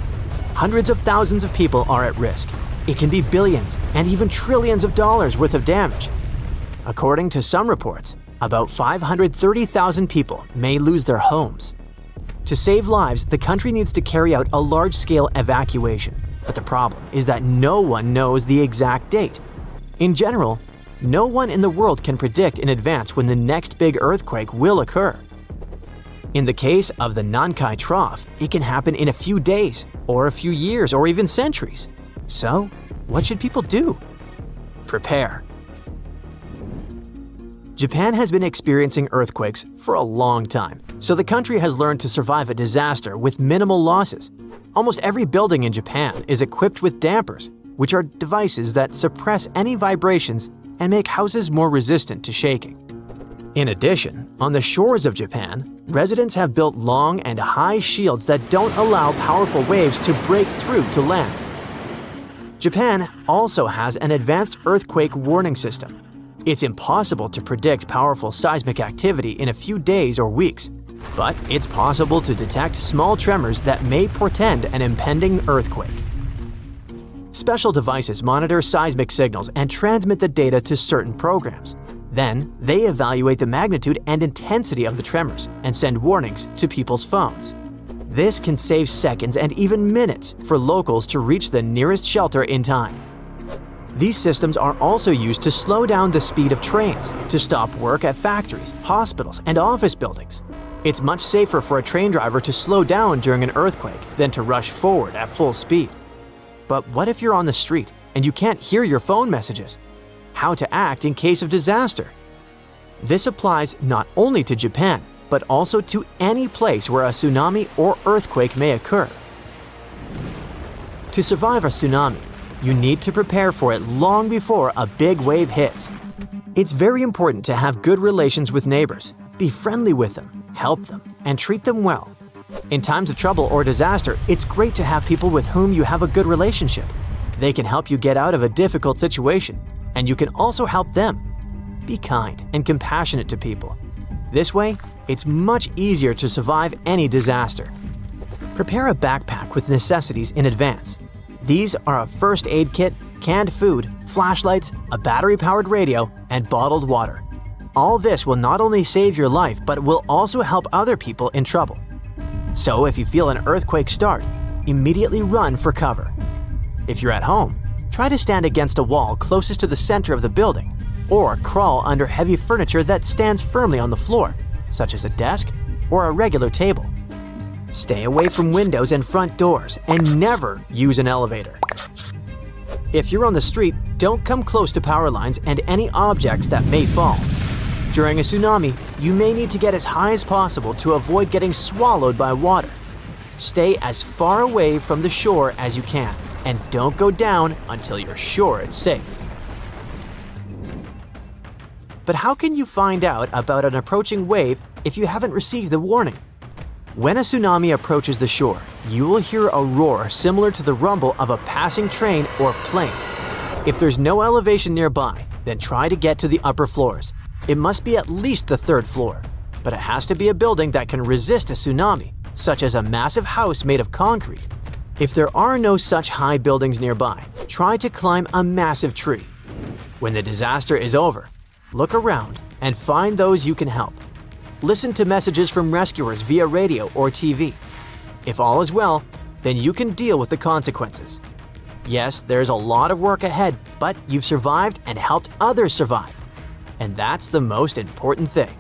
Hundreds of thousands of people are at risk. It can be billions and even trillions of dollars worth of damage. According to some reports, about 530,000 people may lose their homes. To save lives, the country needs to carry out a large-scale evacuation. But the problem is that no one knows the exact date. In general, no one in the world can predict in advance when the next big earthquake will occur. In the case of the Nankai Trough, it can happen in a few days, or a few years, or even centuries. So, what should people do? Prepare. Japan has been experiencing earthquakes for a long time, so the country has learned to survive a disaster with minimal losses. Almost every building in Japan is equipped with dampers, which are devices that suppress any vibrations and make houses more resistant to shaking. In addition, on the shores of Japan, residents have built long and high shields that don't allow powerful waves to break through to land. Japan also has an advanced earthquake warning system. It's impossible to predict powerful seismic activity in a few days or weeks, but it's possible to detect small tremors that may portend an impending earthquake. Special devices monitor seismic signals and transmit the data to certain programs. Then, they evaluate the magnitude and intensity of the tremors and send warnings to people's phones. This can save seconds and even minutes for locals to reach the nearest shelter in time. These systems are also used to slow down the speed of trains, to stop work at factories, hospitals, and office buildings. It's much safer for a train driver to slow down during an earthquake than to rush forward at full speed. But what if you're on the street and you can't hear your phone messages? How to act in case of disaster? This applies not only to Japan, but also to any place where a tsunami or earthquake may occur. To survive a tsunami, you need to prepare for it long before a big wave hits. It's very important to have good relations with neighbors. Be friendly with them, help them, and treat them well. In times of trouble or disaster, it's great to have people with whom you have a good relationship. They can help you get out of a difficult situation, and you can also help them. Be kind and compassionate to people. This way, it's much easier to survive any disaster. Prepare a backpack with necessities in advance. These are a first aid kit, canned food, flashlights, a battery-powered radio, and bottled water. All this will not only save your life, but will also help other people in trouble. So if you feel an earthquake start, immediately run for cover. If you're at home, try to stand against a wall closest to the center of the building, or crawl under heavy furniture that stands firmly on the floor, such as a desk or a regular table. Stay away from windows and front doors, and never use an elevator. If you're on the street, don't come close to power lines and any objects that may fall. During a tsunami, you may need to get as high as possible to avoid getting swallowed by water. Stay as far away from the shore as you can, and don't go down until you're sure it's safe. But how can you find out about an approaching wave if you haven't received the warning? When a tsunami approaches the shore, you will hear a roar similar to the rumble of a passing train or plane. If there's no elevation nearby, then try to get to the upper floors. It must be at least the 3rd floor, but it has to be a building that can resist a tsunami, such as a massive house made of concrete. If there are no such high buildings nearby, try to climb a massive tree. When the disaster is over, look around and find those you can help. Listen to messages from rescuers via radio or TV. If all is well, then you can deal with the consequences. Yes, there's a lot of work ahead, but you've survived and helped others survive. And that's the most important thing.